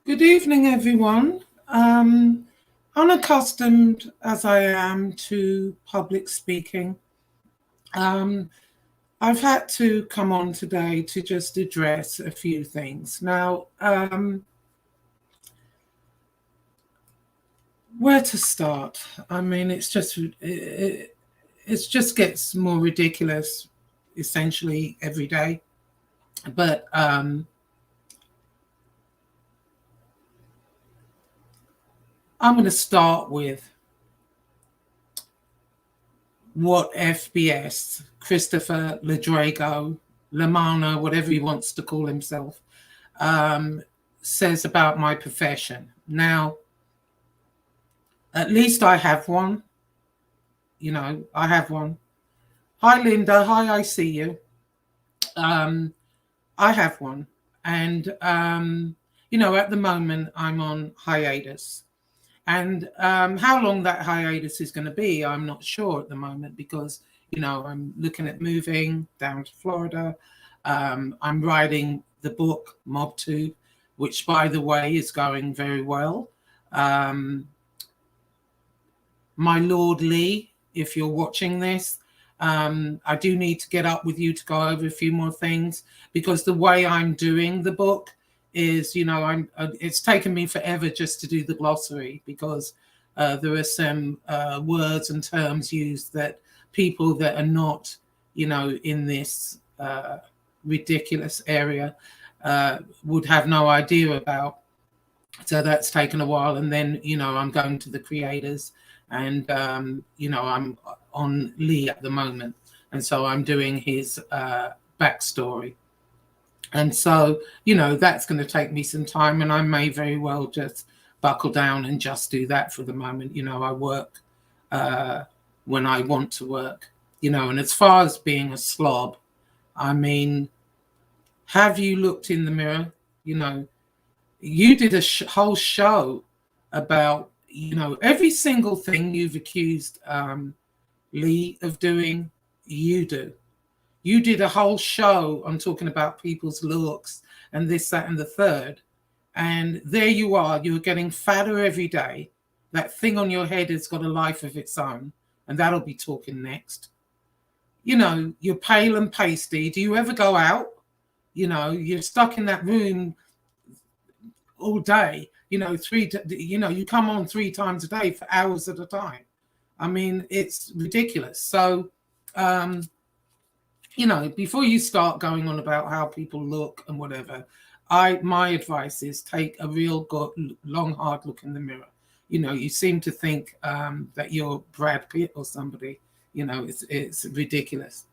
Good evening, everyone. Unaccustomed as I am to public speaking, um, I've had to come on today to just address a few things. Now, where to start? I mean, it just gets more ridiculous, essentially every day. But I'm going to start with what FBS, Christopher Ladrago, Lamana, whatever he wants to call himself, um, says about my profession. Now, at least I have one. I have one. Hi, Linda. Hi, I see you. Um, I have one. And, at the moment, I'm on hiatus. And how long that hiatus is going to be, I'm not sure at the moment because, I'm looking at moving down to Florida. I'm writing the book, Mobtube, which, by the way, is going very well. My Lord Lee, if you're watching this, I do need to get up with you to go over a few more things because the way I'm doing the book is, it's taken me forever just to do the glossary because there are some words and terms used that people that are not, in this ridiculous area would have no idea about. So that's taken a while. And then, I'm going to the creators and, I'm on Lee at the moment. And so I'm doing his backstory. And so, that's going to take me some time and I may very well just buckle down and just do that for the moment. I work when I want to work, and as far as being a slob, I mean, have you looked in the mirror? You did a whole show about, every single thing you've accused Lee of doing, you do. You did a whole show on talking about people's looks and this, that, and the third. And there you are, you're getting fatter every day. That thing on your head has got a life of its own, and that'll be talking next. You're pale and pasty. Do you ever go out? You're stuck in that room all day. You come on 3 times a day for hours at a time. I mean, it's ridiculous. So, before you start going on about how people look and whatever, my advice is take a real good, long, hard look in the mirror. You seem to think that you're Brad Pitt or somebody. It's ridiculous.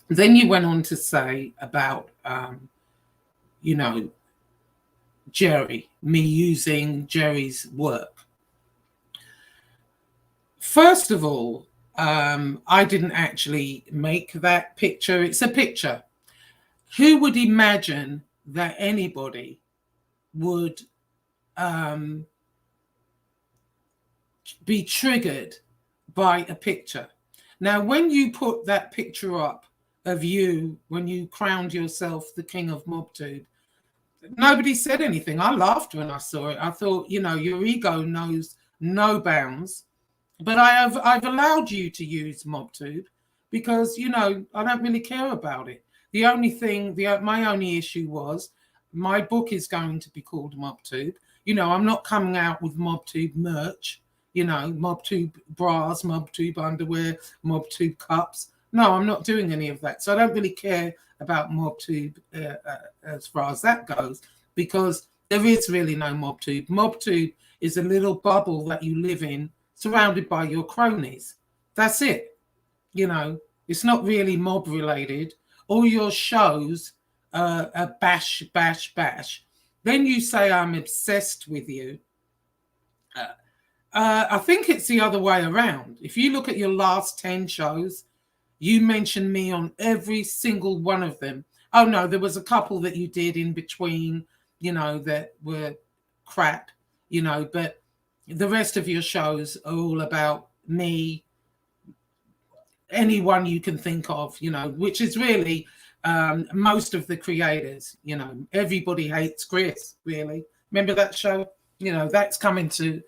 Then you went on to say about, Jerry, me using Jerry's work. First of all, I didn't actually make that picture. It's a picture. Who would imagine that anybody would be triggered by a picture? Now, when you put that picture up of you, when you crowned yourself the king of Mobtube, nobody said anything. I laughed when I saw it. I thought, your ego knows no bounds. But I've allowed you to use Mobtube because, I don't really care about it. The only thing, my only issue was my book is going to be called Mobtube. I'm not coming out with Mobtube merch, Mobtube bras, Mobtube underwear, Mobtube cups. No, I'm not doing any of that. So I don't really care about Mobtube as far as that goes, because there is really no Mobtube. Mobtube is a little bubble that you live in, surrounded by your cronies. That's it. It's not really mob related. All your shows are bash, bash, bash. Then you say I'm obsessed with you. I think it's the other way around. If you look at your last 10 shows, you mentioned me on every single one of them. Oh, no, there was a couple that you did in between, that were crap, but the rest of your shows are all about me, anyone you can think of, which is really most of the creators, everybody hates Chris, really. Remember that show? You know, that's coming to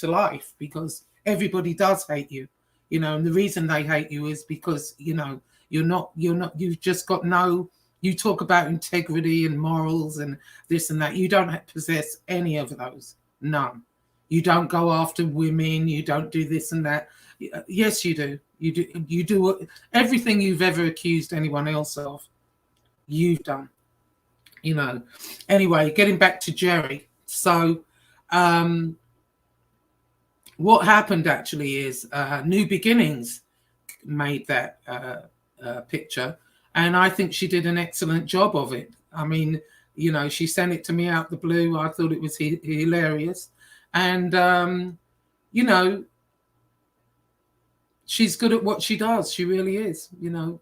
life because everybody does hate you. You know, and the reason they hate you is because, you know, you've just got no, you talk about integrity and morals and this and that. You don't possess any of those. None. You don't go after women. You don't do this and that. Yes, you do. You do. You do everything you've ever accused anyone else of. You've done. You know. Anyway, getting back to Jerry. So, what happened actually is New Beginnings made that picture, and I think she did an excellent job of it. I mean, you know, she sent it to me out the blue. I thought it was hilarious, and you know, she's good at what she does. She really is. You know,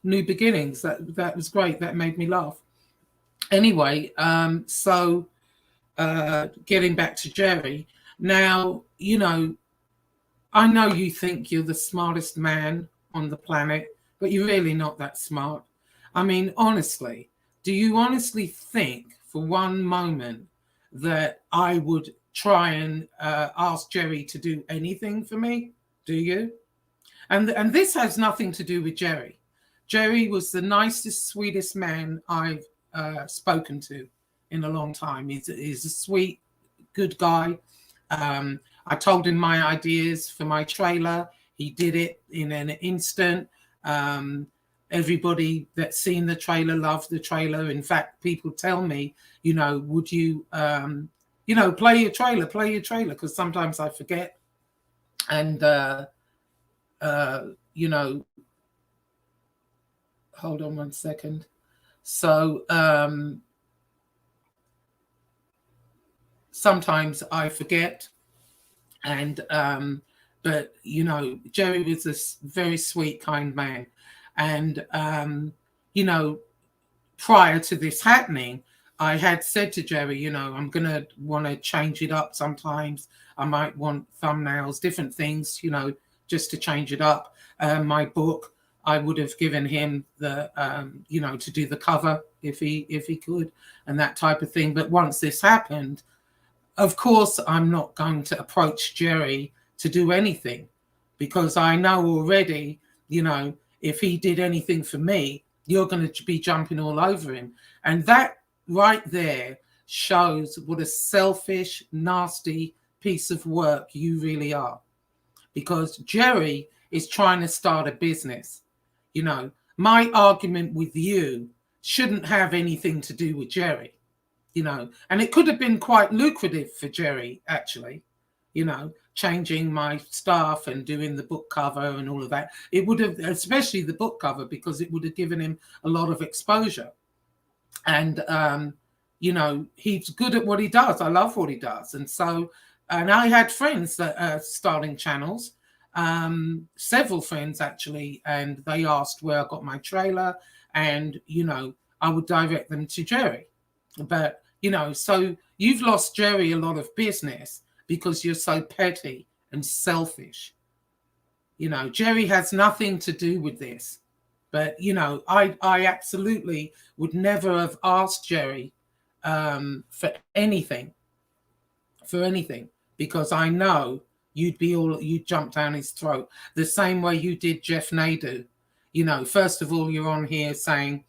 New Beginnings. That was great. That made me laugh. Anyway, so getting back to Jerry. Now, you know, I know you think you're the smartest man on the planet, but you're really not that smart. I mean, honestly, do you honestly think for one moment that I would try and ask Jerry to do anything for me? Do you? And this has nothing to do with Jerry. Jerry was the nicest, sweetest man I've spoken to in a long time. He's a sweet, good guy. I told him my ideas for my trailer. He did it in an instant. Everybody that's seen the trailer loved the trailer. In fact, people tell me, you know, would you, you know, play your trailer, because sometimes I forget. And, you know, hold on one second. So sometimes I forget. And but you know, Jerry was this very sweet, kind man. And you know, prior to this happening, I had said to Jerry, you know, I'm gonna want to change it up sometimes. I might want thumbnails, different things, you know, just to change it up. My book, I would have given him the you know, to do the cover if he could, and that type of thing. But once this happened, of course, I'm not going to approach Jerry to do anything, because I know already, you know, if he did anything for me, you're going to be jumping all over him. And that right there shows what a selfish, nasty piece of work you really are. Because Jerry is trying to start a business. You know, my argument with you shouldn't have anything to do with Jerry. You know, and it could have been quite lucrative for Jerry, actually, you know, changing my stuff and doing the book cover and all of that. It would have, especially the book cover, because it would have given him a lot of exposure. And, you know, he's good at what he does. I love what he does. And so, and I had friends that are starting channels, several friends actually, and they asked where I got my trailer, and, you know, I would direct them to Jerry. But, you know, so you've lost Jerry a lot of business because you're so petty and selfish. You know, Jerry has nothing to do with this. But, you know, I absolutely would never have asked Jerry for anything, because I know you'd jump down his throat the same way you did Jeff Nader. You know, first of all, you're on here saying,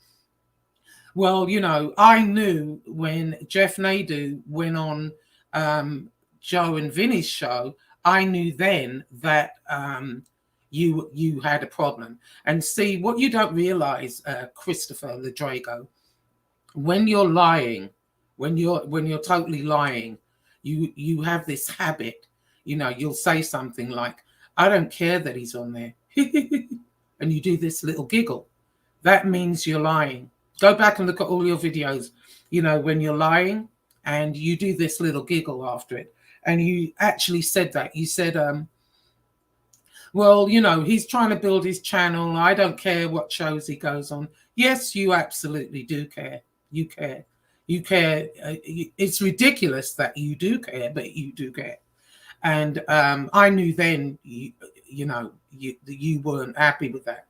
well, you know, I knew when Jeff Nader went on Joe and Vinny's show, I knew then that you had a problem. And see, what you don't realize, Christopher Ladrago, when you're lying, when you're totally lying, you have this habit. You know, you'll say something like, I don't care that he's on there. And you do this little giggle. That means you're lying. Go back and look at all your videos, you know, when you're lying and you do this little giggle after it. And you actually said that. You said, well, you know, he's trying to build his channel. I don't care what shows he goes on. Yes, you absolutely do care. You care. You care. It's ridiculous that you do care, but you do care. And I knew then, you know, you weren't happy with that.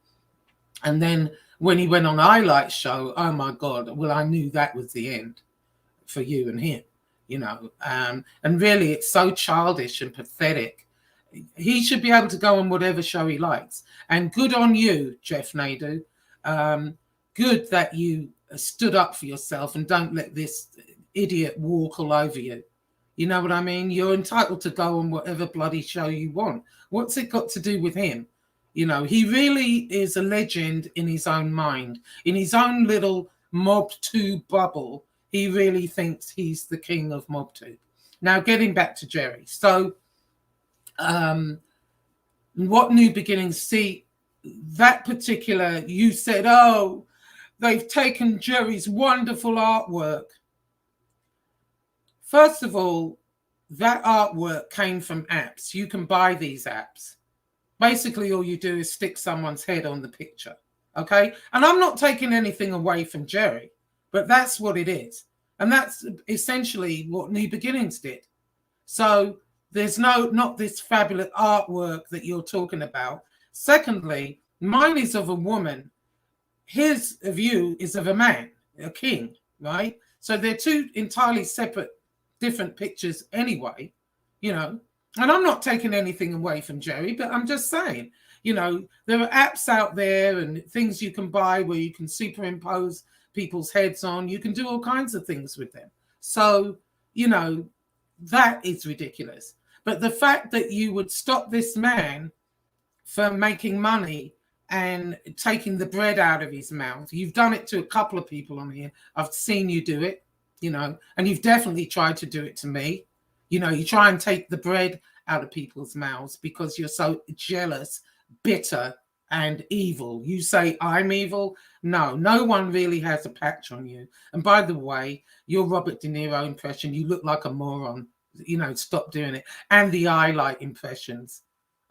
And then when he went on Highlight show, oh my God, well, I knew that was the end for you and him, you know. And really, it's so childish and pathetic. He should be able to go on whatever show he likes. And good on you, Jeff Nader. Good that you stood up for yourself and don't let this idiot walk all over you. You know what I mean? You're entitled to go on whatever bloody show you want. What's it got to do with him? You know, he really is a legend in his own mind, in his own little Mobtube bubble. He really thinks he's the king of Mobtube. Now, getting back to Jerry. So, what New Beginnings? See, that particular, you said, oh, they've taken Jerry's wonderful artwork. First of all, that artwork came from apps. You can buy these apps. Basically, all you do is stick someone's head on the picture, okay? And I'm not taking anything away from Jerry, but that's what it is. And that's essentially what New Beginnings did. So there's not this fabulous artwork that you're talking about. Secondly, mine is of a woman. His view is of a man, a king, right? So they're two entirely separate, different pictures anyway, you know. And I'm not taking anything away from Jerry, but I'm just saying, you know, there are apps out there and things you can buy where you can superimpose people's heads on. You can do all kinds of things with them. So, you know, that is ridiculous. But the fact that you would stop this man from making money and taking the bread out of his mouth, you've done it to a couple of people on here. I've seen you do it, you know, and you've definitely tried to do it to me. You know, you try and take the bread out of people's mouths because you're so jealous, bitter, and evil. You say, I'm evil? No, no one really has a patch on you. And by the way, your Robert De Niro impression, you look like a moron. You know, stop doing it. And the highlight impressions.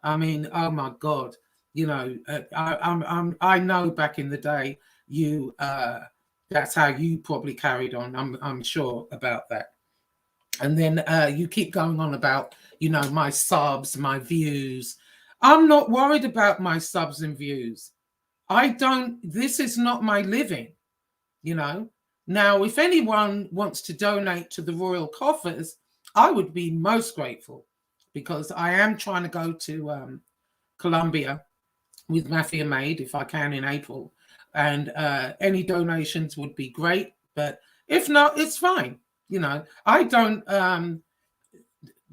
I mean, oh my God. You know, I know back in the day, you that's how you probably carried on. I'm sure about that. And then you keep going on about, you know, my subs, my views. I'm not worried about my subs and views. This is not my living, you know. Now, if anyone wants to donate to the Royal Coffers, I would be most grateful because I am trying to go to Colombia with Mafia Maid if I can in April. And any donations would be great. But if not, it's fine. You know, I don't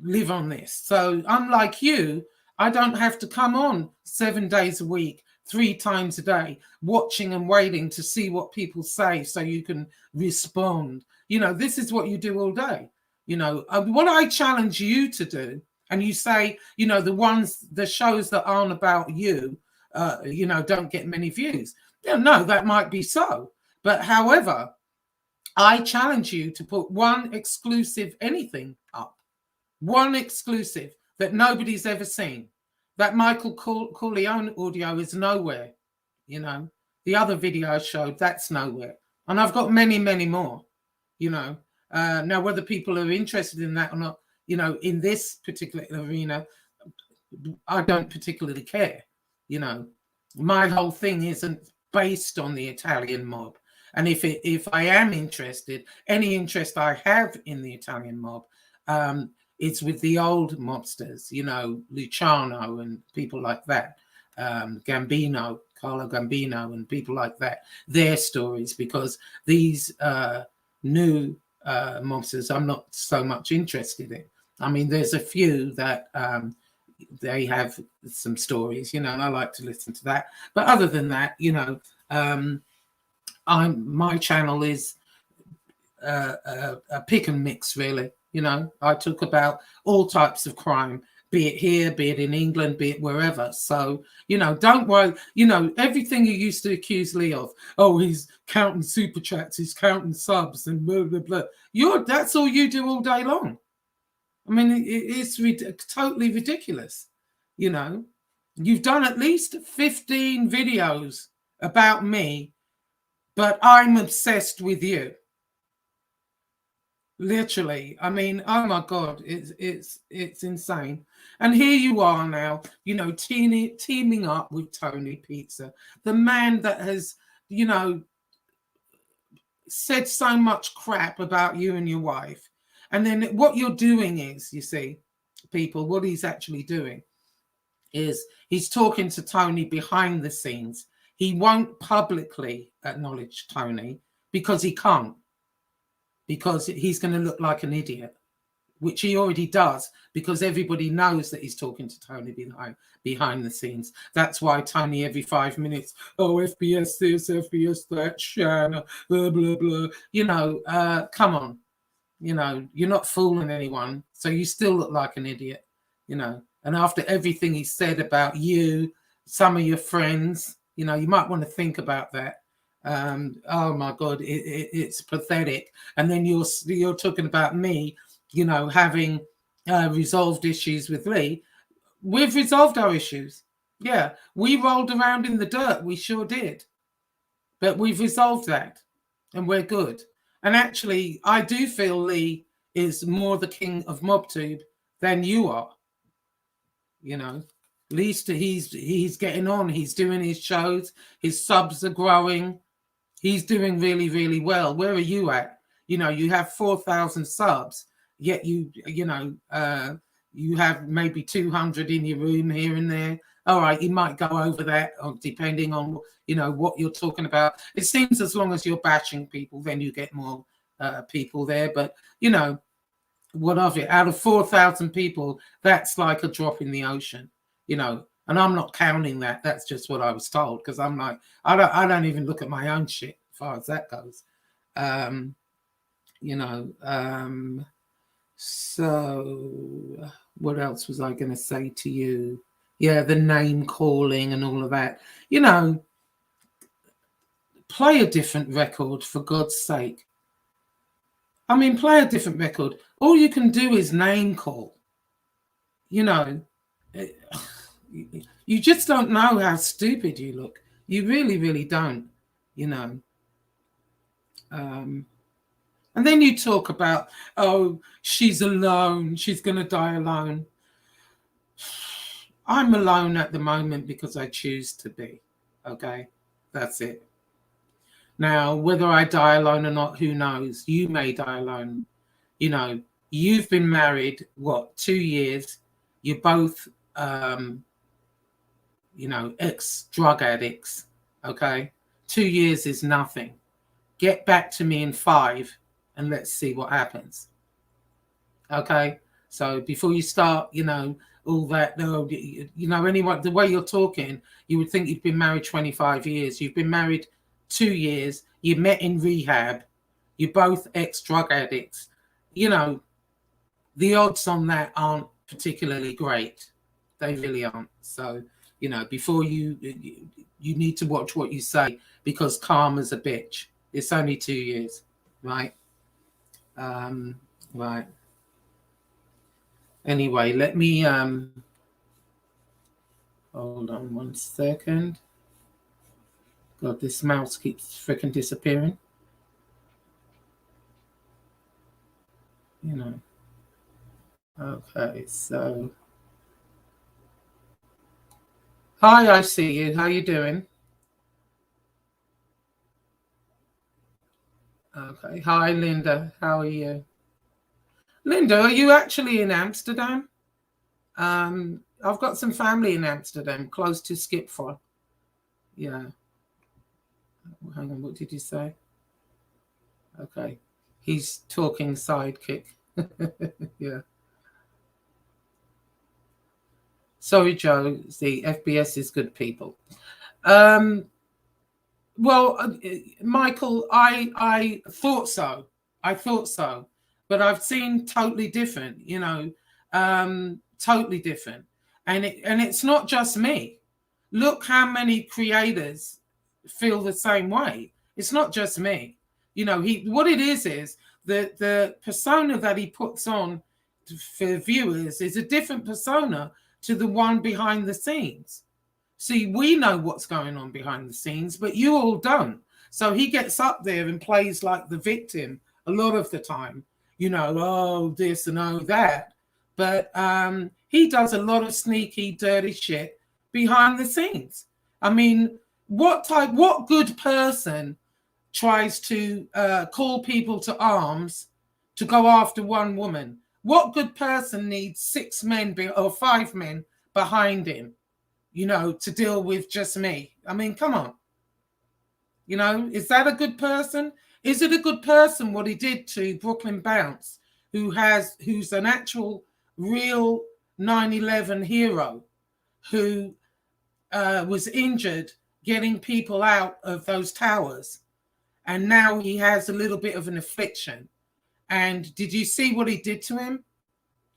live on this. So unlike you, I don't have to come on 7 days a week, 3 times a day, watching and waiting to see what people say so you can respond. You know, this is what you do all day. You know, what I challenge you to do, and you say, you know, the shows that aren't about you, you know, don't get many views. Yeah, no, that might be so. But however, I challenge you to put one exclusive anything up, one exclusive that nobody's ever seen. That Michael Corleone audio is nowhere, you know. The other video I showed, that's nowhere. And I've got many, many more, you know. Now, whether people are interested in that or not, you know, in this particular arena, I don't particularly care, you know. My whole thing isn't based on the Italian mob. And if I am interested, any interest I have in the Italian mob, it's with the old mobsters, you know, Luciano and people like that, Gambino, Carlo Gambino and people like that, their stories, because these new mobsters I'm not so much interested in. I mean, there's a few that they have some stories, you know, and I like to listen to that. But other than that, you know, my channel is a pick and mix, really. You know, I talk about all types of crime, be it here, be it in England, be it wherever. So, you know, don't worry. You know, everything you used to accuse Lee of, oh, he's counting super chats, he's counting subs and blah, blah, blah. That's all you do all day long. I mean, it's totally ridiculous. You know, you've done at least 15 videos about me, but I'm obsessed with you. Literally. I mean, oh my God, it's insane. And here you are now, you know, teaming up with Tony Pizza, the man that has, you know, said so much crap about you and your wife. And then what you're doing is, you see, people, what he's actually doing is he's talking to Tony behind the scenes. He won't publicly acknowledge Tony because he can't, because he's going to look like an idiot, which he already does, because everybody knows that he's talking to Tony behind the scenes. That's why Tony every 5 minutes, oh, FPS this, FPS that, Shanna, blah, blah, blah. You know, come on. You know, you're not fooling anyone, so you still look like an idiot, you know. And after everything he said about you, some of your friends, you know, you might want to think about that. Oh my God, it's pathetic. And then you're talking about me, you know, having resolved issues with Lee. We've resolved our issues. Yeah, we rolled around in the dirt. We sure did. But we've resolved that, and we're good. And actually, I do feel Lee is more the king of Mobtube than you are. You know, at least he's getting on. He's doing his shows. His subs are growing. He's doing really, really well. Where are you at? You know, you have 4,000 subs, yet you have maybe 200 in your room here and there. All right, you might go over that, depending on, you know, what you're talking about. It seems as long as you're bashing people, then you get more people there. But, you know, what of it? Out of 4,000 people, that's like a drop in the ocean, you know. And I'm not counting that. That's just what I was told, because I'm like, I don't even look at my own shit as far as that goes. You know, so what else was I going to say to you? Yeah, the name calling and all of that. You know, play a different record, for God's sake. I mean, play a different record. All you can do is name call. You know, you just don't know how stupid you look. You really, really don't, you know. And then you talk about, oh, she's alone. She's going to die alone. I'm alone at the moment because I choose to be. Okay, that's it. Now, whether I die alone or not, who knows? You may die alone. You know, you've been married, what, 2 years? You're both, you know, ex-drug addicts, okay? 2 years is nothing. Get back to me in 5 and let's see what happens. Okay? So before you start, you know, all that, no, you know, anyone, the way you're talking, you would think you've been married 25 years. You've been married 2 years. You met in rehab. You're both ex-drug addicts. You know, the odds on that aren't particularly great. They really aren't. So, you know, before you need to watch what you say, because karma's a bitch. It's only 2 years, right? Right. Anyway, let me hold on 1 second. God, this mouse keeps freaking disappearing. You know. Okay, so hi, I see you. How you doing? Okay. Hi, Linda. How are you? Linda, are you actually in Amsterdam? I've got some family in Amsterdam, close to Schiphol. Yeah. Hang on, what did you say? Okay. He's talking sidekick. Yeah. Sorry, Joe. The FBS is good people. Well, Michael, I thought so. But I've seen totally different, you know, totally different. And it's not just me. Look how many creators feel the same way. It's not just me. You know, what it is the persona that he puts on for viewers is a different persona to the one behind the scenes. See, we know what's going on behind the scenes, but you all don't. So he gets up there and plays like the victim a lot of the time. You know, oh, this and oh, that. But he does a lot of sneaky, dirty shit behind the scenes. I mean, what good person tries to call people to arms to go after one woman. What good person needs 6 men or 5 men behind him, you know, to deal with just me? I mean, come on. You know, is that a good person? Is it a good person what he did to Brooklyn Bounce, who's an actual real 9/11 hero who was injured getting people out of those towers, and now he has a little bit of an affliction? And did you see what he did to him?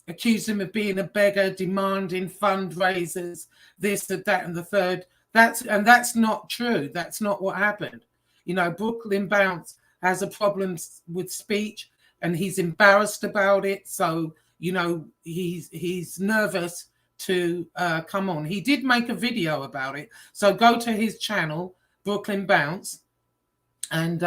Accused him of being a beggar, demanding fundraisers, this, that, and the third. That's not true. That's not what happened. You know, Brooklyn Bounce has a problem with speech, and he's embarrassed about it. So, you know, he's nervous to come on. He did make a video about it. So go to his channel, Brooklyn Bounce. And,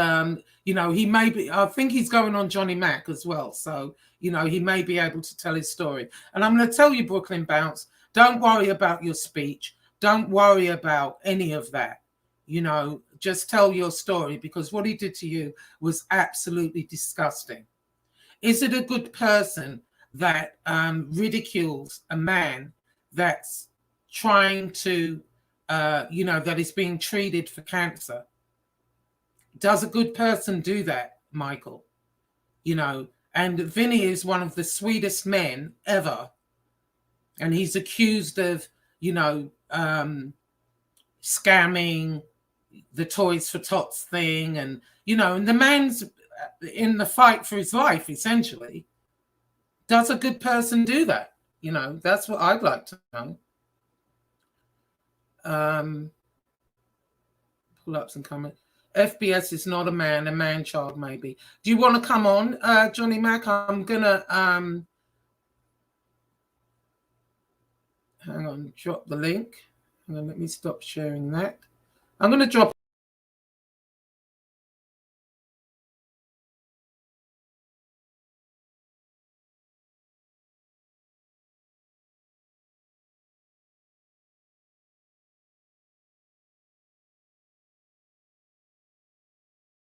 you know, he may be, I think he's going on Johnny Mac as well. So, you know, he may be able to tell his story. And I'm going to tell you, Brooklyn Bounce, don't worry about your speech. Don't worry about any of that. You know, just tell your story, because what he did to you was absolutely disgusting. Is it a good person that ridicules a man that's trying to, you know, that is being treated for cancer? Does a good person do that, Michael? You know, and Vinny is one of the sweetest men ever. And he's accused of, you know, scamming the Toys for Tots thing. And, you know, and the man's in the fight for his life, essentially. Does a good person do that? You know, that's what I'd like to know. Pull up some comments. FBS is not a man-child, maybe. Do you want to come on, Johnny Mac? I'm going to, hang on, drop the link. Hang on, let me stop sharing that. I'm going to drop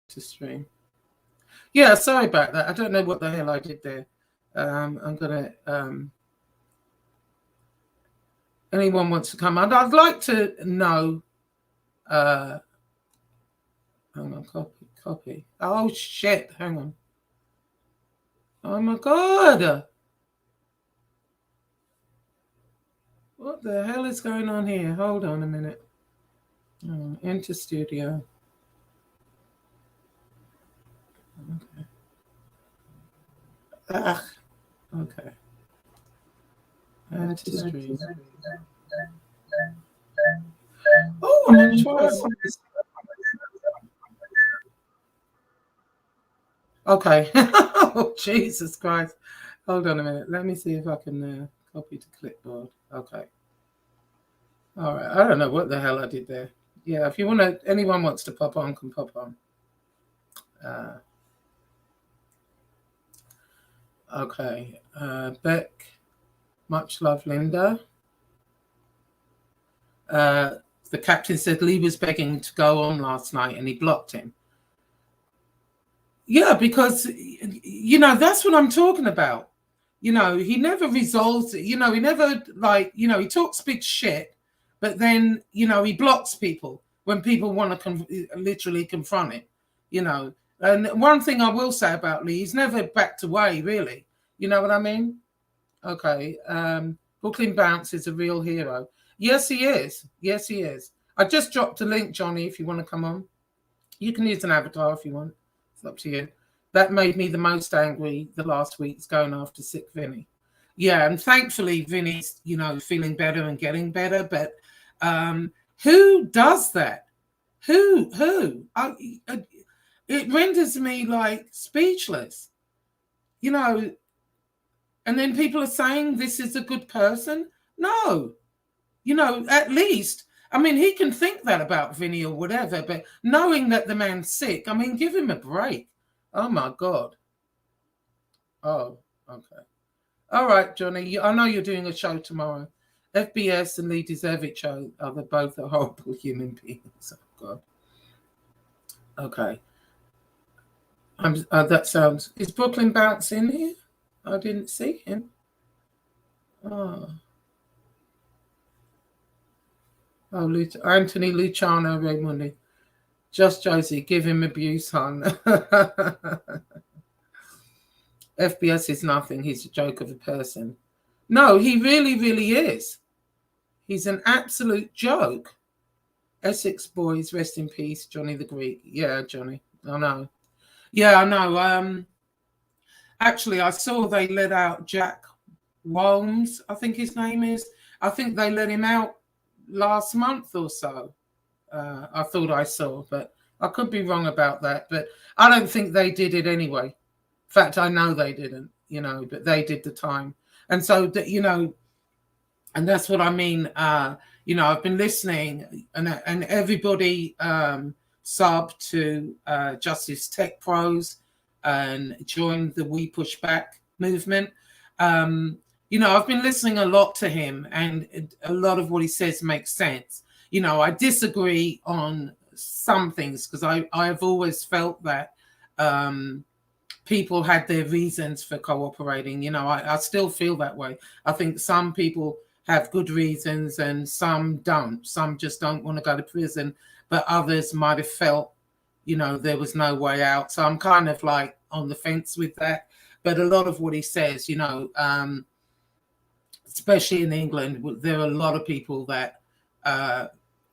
to stream. Yeah, sorry about that. I don't know what the hell I did there. I'm going to... anyone wants to come on? I'd like to know... hang on, copy. Oh, shit. Hang on. Oh, my God. What the hell is going on here? Hold on a minute. Enter studio. Okay. Okay. Enter stream. Oh, I'm on twice. Okay. Oh, Jesus Christ. Hold on a minute. Let me see if I can copy to clipboard. Okay. All right. I don't know what the hell I did there. Yeah, if you want to, anyone wants to pop on, can pop on. Okay. Beck, much love, Linda. The captain said Lee was begging to go on last night and he blocked him. Yeah, because, you know, that's what I'm talking about. You know, he never resolves it. You know, he never, like, you know, he talks big shit, but then, you know, he blocks people when people want to literally confront it, you know. And one thing I will say about Lee, he's never backed away, really. You know what I mean? Okay. Brooklyn Bounce is a real hero. Yes, he is. Yes, he is. I just dropped a link, Johnny, if you want to come on. You can use an avatar if you want. It's up to you. That made me the most angry the last week's going after sick Vinny. Yeah, and thankfully Vinny's, you know, feeling better and getting better. But who does that? Who? It renders me like speechless. You know, and then people are saying this is a good person. No. You know, at least, I mean, he can think that about Vinny or whatever, but knowing that the man's sick, I mean, give him a break. Oh, my God. Oh, okay. All right, Johnny, I know you're doing a show tomorrow. FBS and Lee Deservich are both horrible human beings. Oh, God. Okay. That sounds. Is Brooklyn Bounce in here? I didn't see him. Oh, Anthony Luciano Raymundi. Just Josie, give him abuse, hon. FBS is nothing. He's a joke of a person. No, he really, really is. He's an absolute joke. Essex boys, rest in peace, Johnny the Greek. Yeah, Johnny. I know. Yeah, I know. Actually, I saw they let out Jack Walms, I think his name is. I think they let him out last month or so. I thought I saw, but I could be wrong about that. But I don't think they did it anyway. In fact, I know they didn't, but they did the time. And so, and that's what I mean. I've been listening, and everybody subbed to Justice Tech Pros and joined the We Push Back movement. I've been listening a lot to him, and a lot of what he says makes sense. I disagree on some things because I've always felt that people had their reasons for cooperating. I still feel that way. I think some people have good reasons and some don't. Some just don't want to go to prison, but others might have felt, there was no way out. So I'm kind of like on the fence with that. But a lot of what he says, especially in England, there are a lot of people that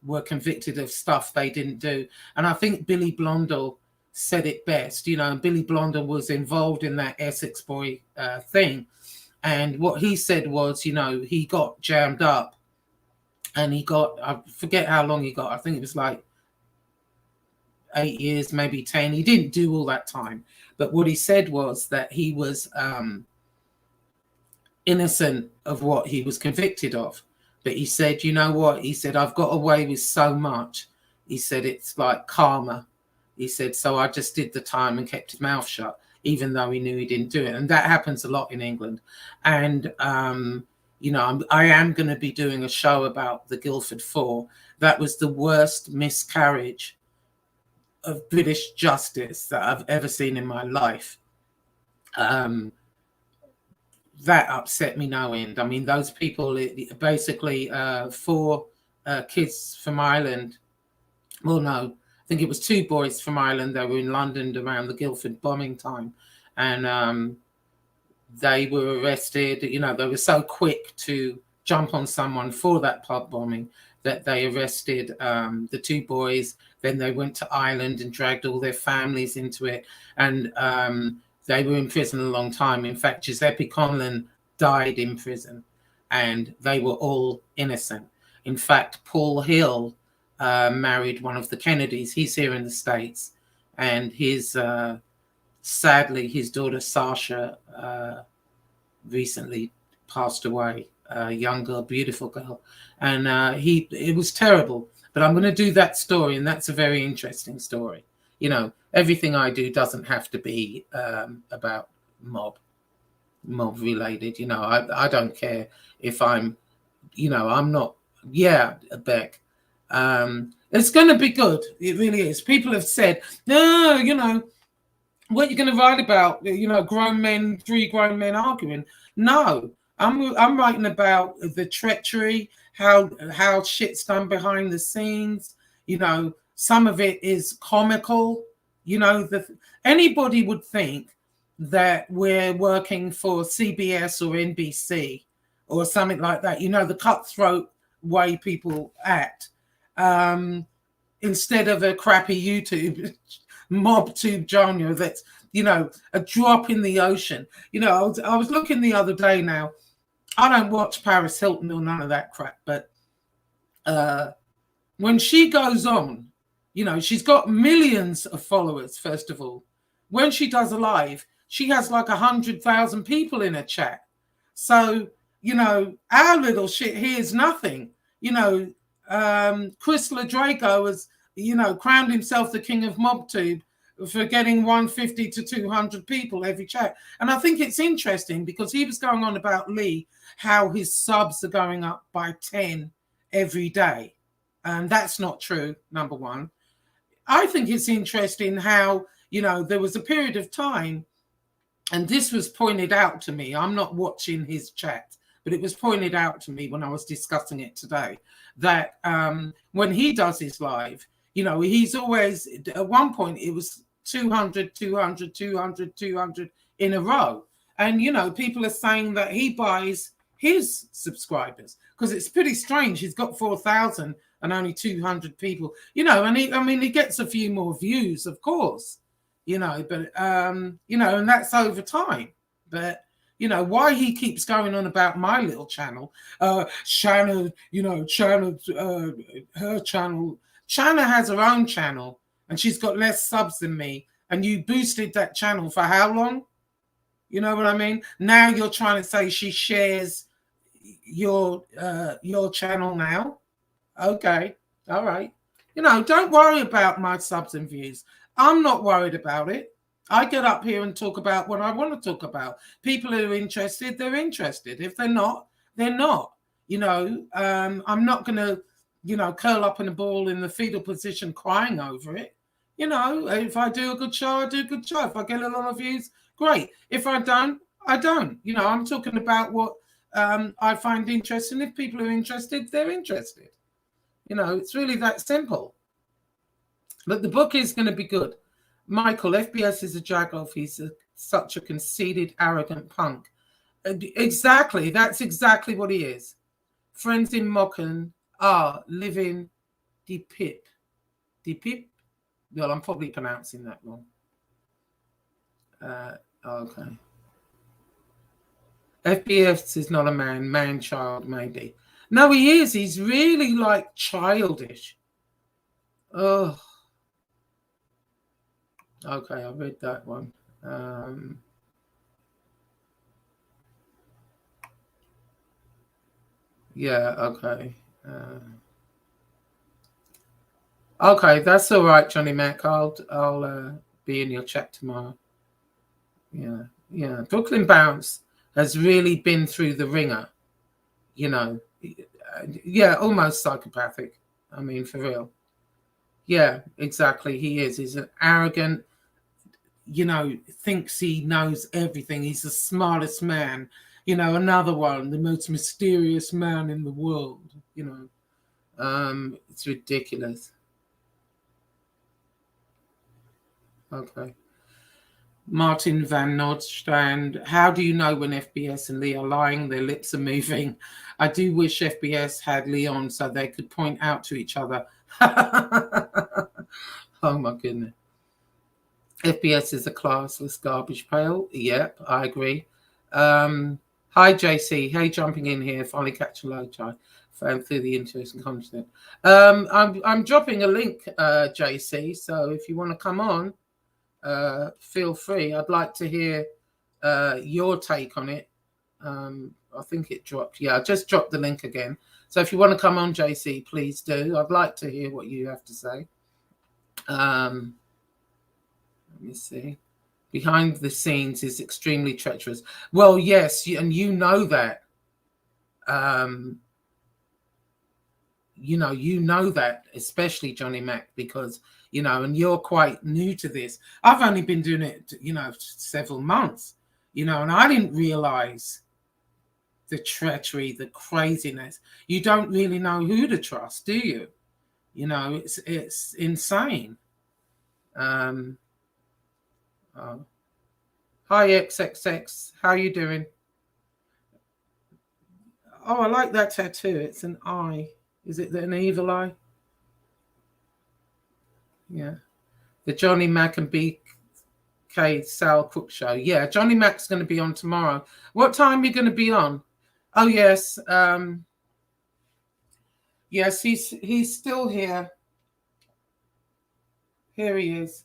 were convicted of stuff they didn't do. And I think Billy Blondell said it best. Billy Blondell was involved in that Essex boy thing. And what he said was, he got jammed up and I forget how long he got. I think it was like 8 years, maybe 10. He didn't do all that time. But what he said was that he was innocent of what he was convicted of. But he said, you know what? He said, I've got away with so much. He said, it's like karma. He said, so I just did the time and kept his mouth shut, even though he knew he didn't do it. And that happens a lot in England. And, I am going to be doing a show about the Guildford Four. That was the worst miscarriage of British justice that I've ever seen in my life. That upset me no end. I mean, those people, basically 4 kids from Ireland. Well, no, I think it was 2 boys from Ireland. They were in London around the Guildford bombing time. And they were arrested. They were so quick to jump on someone for that pub bombing that they arrested the 2 boys. Then they went to Ireland and dragged all their families into it. And they were in prison a long time. In fact, Giuseppe Conlon died in prison, and they were all innocent. In fact, Paul Hill married one of the Kennedys. He's here in the States, and sadly, his daughter Sasha recently passed away. A young girl, beautiful girl, and it was terrible. But I'm going to do that story, and that's a very interesting story. Everything I do doesn't have to be about mob related. I don't care if I'm not. Yeah, Beck. It's going to be good. It really is. People have said, no, what you're going to write about, 3 grown men arguing. No, I'm writing about the treachery, how shit's done behind the scenes. Some of it is comical. Anybody would think that we're working for CBS or NBC or something like that. The cutthroat way people act, instead of a crappy YouTube Mobtube genre that's a drop in the ocean. I was looking the other day. Now I don't watch Paris Hilton or none of that crap, but when she goes on, she's got millions of followers. First of all, when she does a live, she has like 100,000 people in her chat. So our little shit here is nothing. Chris Ladraco has crowned himself the king of Mobtube for getting 150 to 200 people every chat. And I think it's interesting because he was going on about Lee, how his subs are going up by 10 every day. And that's not true, number one. I think it's interesting how You know, there was a period of time, and this was pointed out to me. I'm not watching his chat, but it was pointed out to me when I was discussing it today, that when he does his live, you know, he's always, at one point it was 200, 200, 200, 200 in a row. And, you know, people are saying that he buys his subscribers, because it's pretty strange. He's got 4,000 and only 200 people, you know, and he gets a few more views, of course, you know, but, you know, and that's over time. But, you know, why he keeps going on about my little channel, Shanna, you know, her channel. Shanna has her own channel and she's got less subs than me. And you boosted that channel for how long? You know what I mean? Now you're trying to say she shares your channel now. Okay. All right. You know, don't worry about my subs and views. I'm not worried about it. I get up here and talk about what I want to talk about. People who are interested, they're interested. If they're not, they're not. You know, I'm not going to, you know, curl up in a ball in the fetal position crying over it. You know, if I do a good show, I do a good show. If I get a lot of views, great. If I don't, I don't. You know, I'm talking about what I find interesting. If people are interested, they're interested. You know, it's really that simple. But the book is going to be good. Michael, FBS is a jagoff. He's such a conceited, arrogant punk. Exactly. That's exactly what he is. Friends in Mocken are living the pip. The pip? Well, I'm probably pronouncing that wrong. Okay. FBS is not a man-child, maybe. No, he is. He's really like childish. Oh. Okay, I read that one. Yeah, okay. Okay, that's all right, Johnny Mac. I'll be in your chat tomorrow. Yeah. Brooklyn Bounce has really been through the ringer. You know, yeah, almost psychopathic. I mean, for real. Yeah, exactly. He is. He's an arrogant, you know, thinks he knows everything. He's the smartest man. You know, another one, the most mysterious man in the world. You know, it's ridiculous. Okay. Martin Van Nordstrand, how do you know when FBS and Lee are lying? Their lips are moving. I do wish FBS had Leon so they could point out to each other. Oh my goodness. FBS is a classless garbage pail. Yep, I agree. Hi, JC. Hey, jumping in here. Finally catching low, Jai. Found through the interesting content. I'm dropping a link, JC. So if you want to come on, feel free. I'd like to hear your take on it. I think it dropped. Yeah, I just dropped the link again. So if you want to come on, JC, please do. I'd like to hear what you have to say. Let me see. Behind the scenes is extremely treacherous. Well, yes, and you know that. You know that, especially Johnny Mac, because, you know, and you're quite new to this. I've only been doing it, you know, several months, you know, and I didn't realize the treachery, the craziness. You don't really know who to trust, do you? You know, it's insane. Oh. Hi, XXX. How are you doing? Oh, I like that tattoo. It's an eye. Is it an evil eye? Yeah. The Johnny Mac and BK Sal Cook show. Yeah, Johnny Mac's going to be on tomorrow. What time are you going to be on? Oh, yes. Yes, he's still here. Here he is.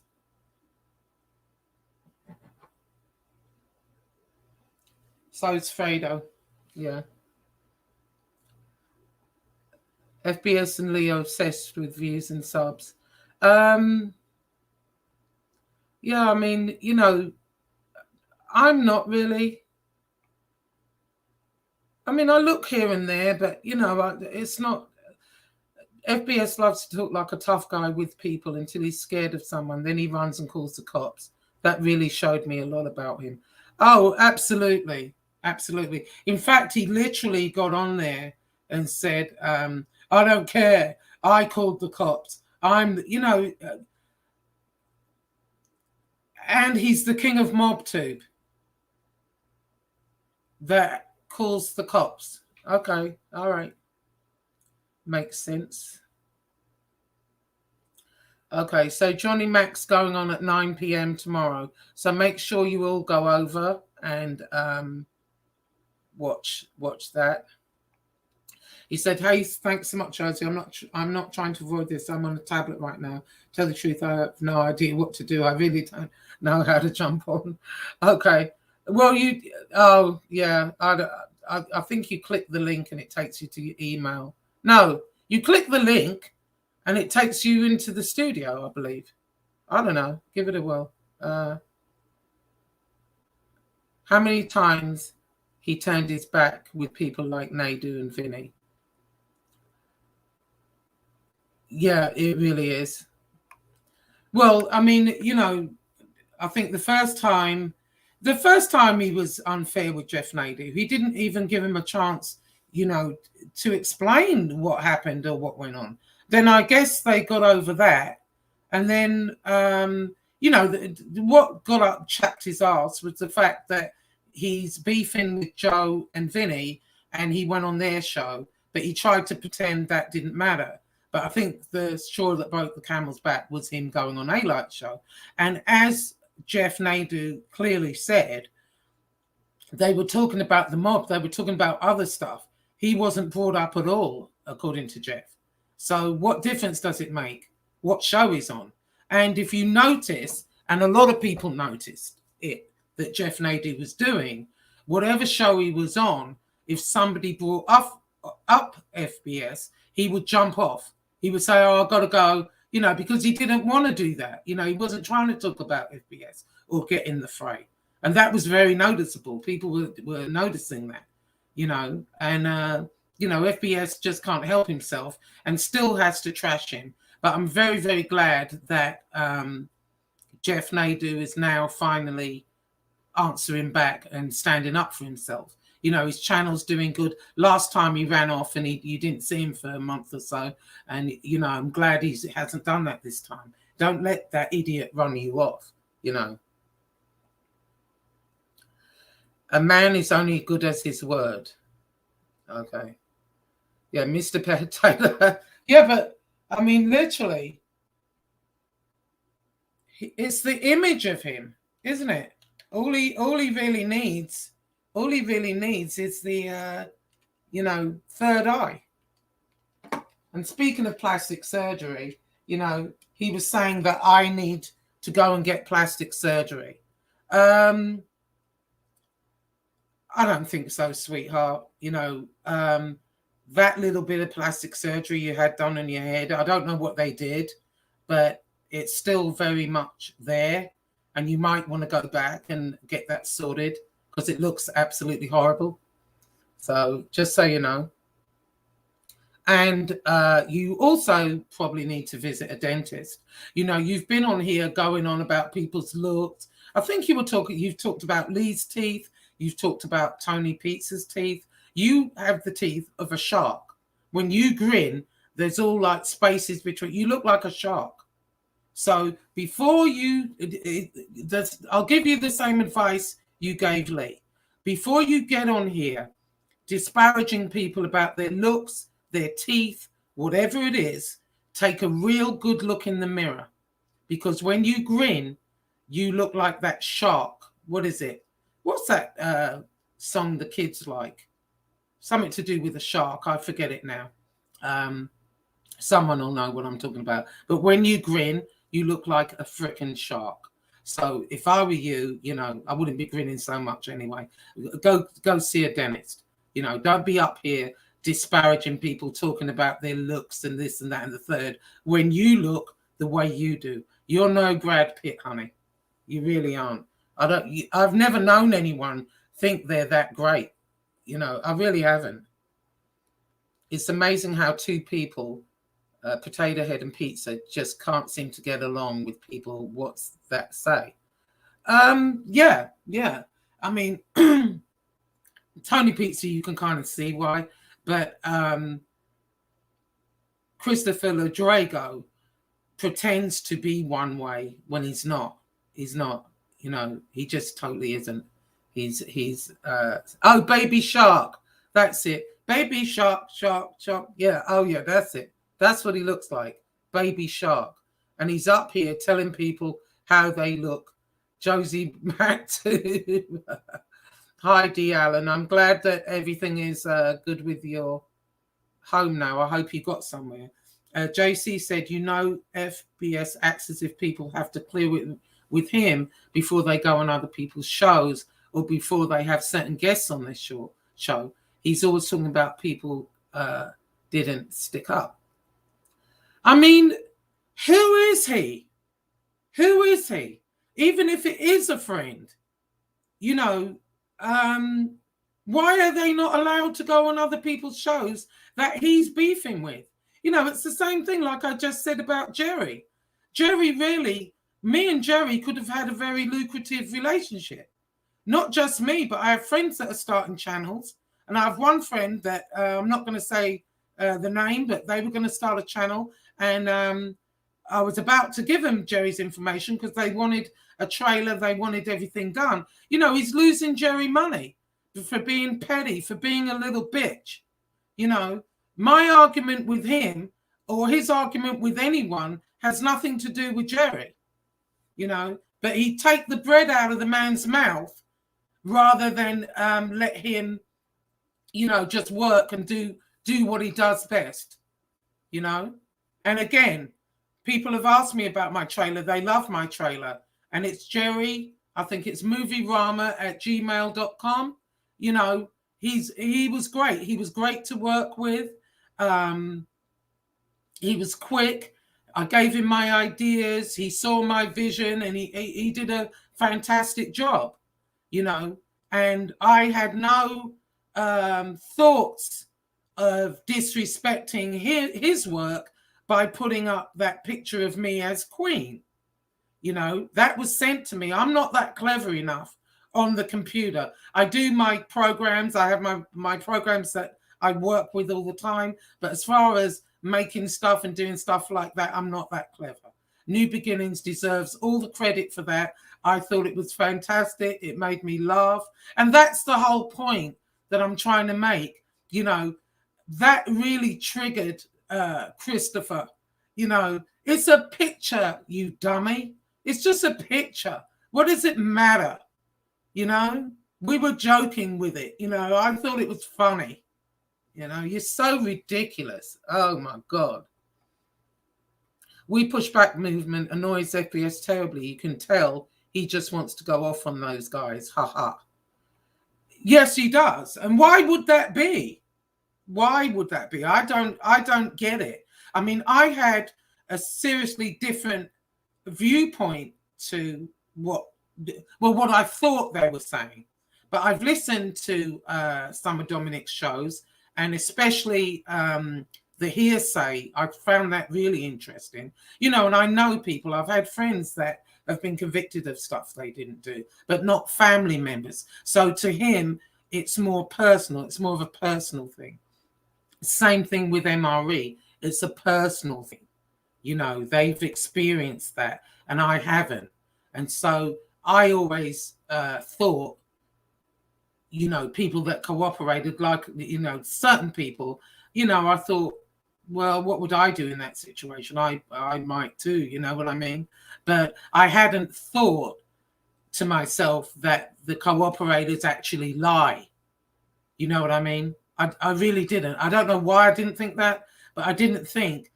So it's Fredo. Yeah. FBS and Leo obsessed with views and subs. Yeah, I mean, you know, I'm not really. I mean, I look here and there, but, you know, it's not. FBS loves to talk like a tough guy with people until he's scared of someone. Then he runs and calls the cops. That really showed me a lot about him. Oh, absolutely. Absolutely. In fact, he literally got on there and said, I don't care. I called the cops. I'm, and he's the king of Mobtube that calls the cops. Okay. All right. Makes sense. Okay, so Johnny Mac's going on at 9 p.m. tomorrow. So make sure you all go over and watch that. He said, "Hey, thanks so much, Josie. I'm not trying to avoid this. I'm on a tablet right now. Tell the truth, I have no idea what to do. I really don't know how to jump on." Okay. Well, I think you click the link and it takes you to your email. No, you click the link and it takes you into the studio, I believe. I don't know. Give it a whirl. How many times he turned his back with people like Nader and Vinny? Yeah, it really is. Well, I mean, I think the first time he was unfair with Jeff Nader. He didn't even give him a chance, to explain what happened or what went on. Then I guess they got over that. And then, what chapped his ass was the fact that he's beefing with Joe and Vinny and he went on their show, but he tried to pretend that didn't matter. But I think the straw that broke the camel's back was him going on A-Light show. And as Jeff Nader clearly said, they were talking about the mob. They were talking about other stuff. He wasn't brought up at all, according to Jeff. So what difference does it make what show he's on? And if you notice, and a lot of people noticed it, that Jeff Nader was doing, whatever show he was on, if somebody brought up FBS, he would jump off. He would say, "Oh, I've got to go," because he didn't want to do that. He wasn't trying to talk about FBS or get in the fray. And that was very noticeable. People were noticing that, and, FBS just can't help himself and still has to trash him. But I'm very, very glad that Jeff Nader is now finally answering back and standing up for himself. His channel's doing good. Last time he ran off and you didn't see him for a month or so. And, I'm glad he hasn't done that this time. Don't let that idiot run you off, A man is only good as his word. Okay. Yeah, Mr. Taylor. Yeah, but, I mean, literally, it's the image of him, isn't it? All he really needs is the, third eye. And speaking of plastic surgery, he was saying that I need to go and get plastic surgery. I don't think so, sweetheart. That little bit of plastic surgery you had done on your head, I don't know what they did, but it's still very much there. And you might want to go back and get that sorted because it looks absolutely horrible. So just so you know. And you also probably need to visit a dentist. You've been on here going on about people's looks. I think you've talked about Lee's teeth. You've talked about Tony Pizza's teeth. You have the teeth of a shark. When you grin, there's all like spaces between. You look like a shark. So before I'll give you the same advice you gave Lee. Before you get on here disparaging people about their looks, their teeth, whatever it is, take a real good look in the mirror. Because when you grin, you look like that shark. What is it? What's that song the kids like? Something to do with a shark. I forget it now. Someone will know what I'm talking about. But when you grin, you look like a freaking shark. So if I were you, I wouldn't be grinning so much anyway. Go see a dentist. Don't be up here disparaging people, talking about their looks and this and that and the third, when you look the way you do. You're no Brad Pitt, honey. You really aren't. I've never known anyone think they're that great. I really haven't. It's amazing how two people Potato Head and Pizza just can't seem to get along with people. What's that say? Yeah. I mean, Tony Pizza, you can kind of see why, but Christopher Ladrago pretends to be one way when he's not. He's not. He just totally isn't. He's oh, Baby Shark. That's it. Baby Shark. Yeah. Oh yeah, that's it. That's what he looks like. Baby Shark. And he's up here telling people how they look. Josie Mac too. Hi, D. Allen. I'm glad that everything is good with your home now. I hope you got somewhere. JC said, FBS acts as if people have to clear it with him before they go on other people's shows or before they have certain guests on this show. He's always talking about people didn't stick up. I mean, who is he? Who is he? Even if it is a friend, why are they not allowed to go on other people's shows that he's beefing with? It's the same thing like I just said about Jerry. Me and Jerry could have had a very lucrative relationship. Not just me, but I have friends that are starting channels. And I have one friend that I'm not going to say the name, but they were going to start a channel. And I was about to give them Jerry's information because they wanted a trailer. They wanted everything done. He's losing Jerry money for being petty, for being a little bitch. My argument with him or his argument with anyone has nothing to do with Jerry, but he'd take the bread out of the man's mouth rather than let him, just work and do what he does best, And again, people have asked me about my trailer. They love my trailer. And it's Jerry, I think it's movierama@gmail.com. He was great. He was great to work with. He was quick. I gave him my ideas. He saw my vision and he did a fantastic job, and I had no thoughts of disrespecting his work by putting up that picture of me as queen. That was sent to me. I'm not that clever enough on the computer. I do my programs. I have my programs that I work with all the time. But as far as making stuff and doing stuff like that, I'm not that clever. New Beginnings deserves all the credit for that. I thought it was fantastic. It made me laugh. And that's the whole point that I'm trying to make. That really triggered Christopher. It's a picture, you dummy. It's just a picture. What does it matter? We were joking with it. I thought it was funny. You're so ridiculous. Oh my God. We Push Back movement annoys FPS terribly. You can tell he just wants to go off on those guys. Ha ha. Yes, he does. And why would that be? Why would that be? I don't get it. I mean, I had a seriously different viewpoint to what I thought they were saying. But I've listened to some of Dominic's shows, and especially the hearsay. I found that really interesting. And I know people. I've had friends that have been convicted of stuff they didn't do, but not family members. So to him, it's more personal. It's more of a personal thing. Same thing with MRE. It's a personal thing. They've experienced that, and I haven't. And so I always thought, people that cooperated, like, certain people, I thought, well, what would I do in that situation? I might too, you know what I mean? But I hadn't thought to myself that the cooperators actually lie. You know what I mean? I really didn't. I don't know why I didn't think that, but I didn't think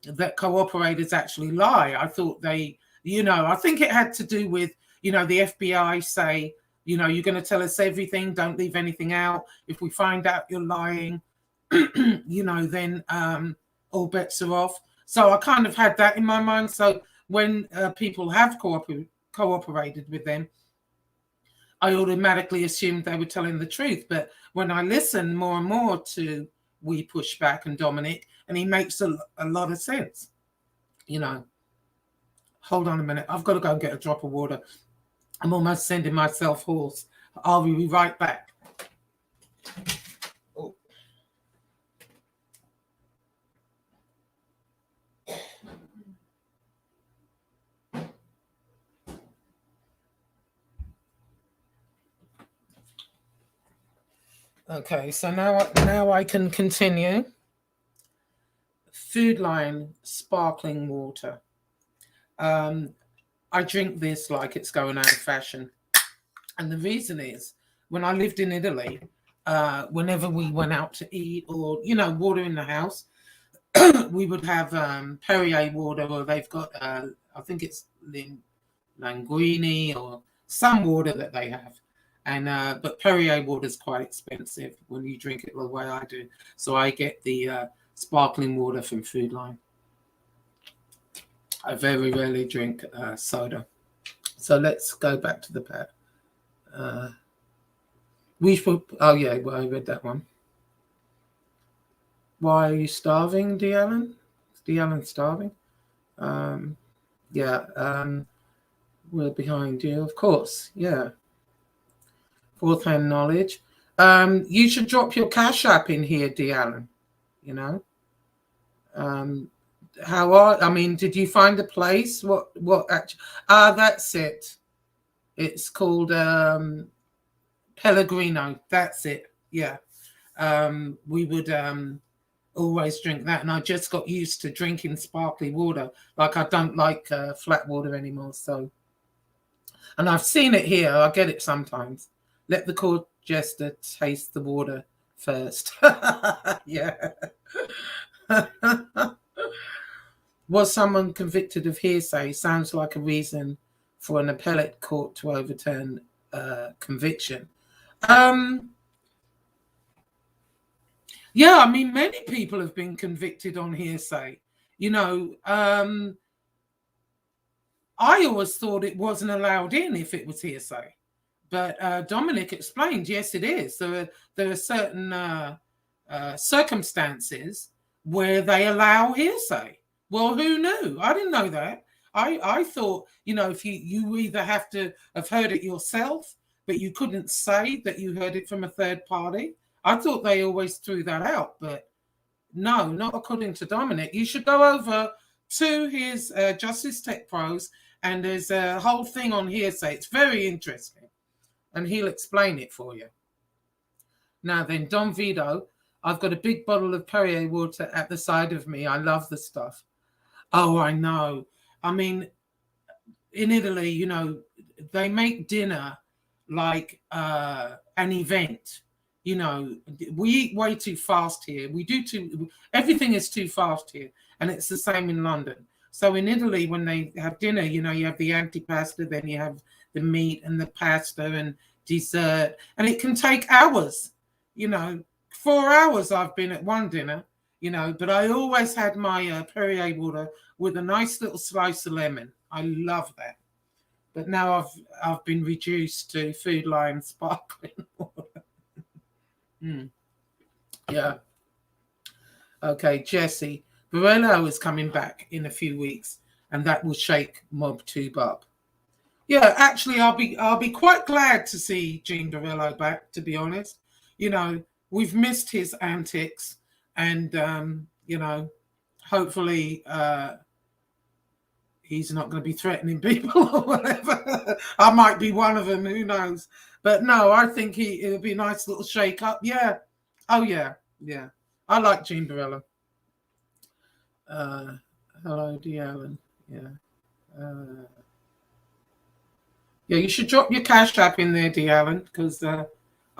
that cooperators actually lie. I thought they, I think it had to do with, the FBI say, you're going to tell us everything. Don't leave anything out. If we find out you're lying, then all bets are off. So I kind of had that in my mind. So when people have cooperated with them, I automatically assumed they were telling the truth. But when I listen more and more to we push back and Dominic, and he makes a lot of sense. You know, hold on a minute. I've got to go and get a drop of water. I'm almost sending myself hoarse. I'll be right back. Oh. Okay, so now I can continue. Food Line sparkling water. I drink this like it's going out of fashion. And the reason is, when I lived in Italy, whenever we went out to eat or, you know, water in the house, we would have Perrier water, or they've got, I think it's Linguini or some water that they have. And but Perrier water is quite expensive when you drink it the way I do. So I get the sparkling water from Food Line. I very rarely drink soda. So let's go back to the pad. We should, oh yeah, well, I read that one. Why are you starving, De'Allen? Is De'Allen starving? Yeah, we're behind you, of course, yeah. Fourth-hand knowledge. You should drop your Cash App in here, De'Allen, you know. I mean, did you find a place? What actually? That's it. It's called Pellegrino. That's it. Yeah. We would always drink that, and I just got used to drinking sparkly water. Like, I don't like flat water anymore. So, and I've seen it here. I get it sometimes. Let the court jester taste the water first. Yeah. Was someone convicted of hearsay? Sounds like a reason for an appellate court to overturn conviction. Yeah, I mean, many people have been convicted on hearsay. You know, I always thought it wasn't allowed in if it was hearsay. But Dominic explained, yes, it is. There are certain circumstances where they allow hearsay. Well, who knew? I didn't know that. I thought, you know, if you either have to have heard it yourself, but you couldn't say that you heard it from a third party. I thought they always threw that out, but no, not according to Dominic. You should go over to his Justice Tech Pros, and there's a whole thing on hearsay. It's very interesting, and he'll explain it for you. Now then, Don Vito, I've got a big bottle of Perrier water at the side of me. I love the stuff. Oh, I know. I mean, in Italy, you know, they make dinner like an event. You know, we eat way too fast here. Everything is too fast here. And it's the same in London. So in Italy, when they have dinner, you know, you have the antipasta, then you have the meat and the pasta and dessert. And it can take hours. You know, 4 hours I've been at one dinner. You know, but I always had my Perrier water with a nice little slice of lemon. I love that. But now I've been reduced to Food Line sparkling water. Yeah. Okay, Jesse. Borello is coming back in a few weeks, and that will shake Mobtube up. Yeah, actually, I'll be quite glad to see Gene Borello back. To be honest, you know, we've missed his antics. And, you know, hopefully he's not going to be threatening people or whatever. I might be one of them, who knows. But no, I think it'll be a nice little shake up. Yeah. Oh, yeah. Yeah. I like Gene Borello. Hello, De'Allen. Yeah. Yeah, you should drop your Cash App in there, De'Allen, because, I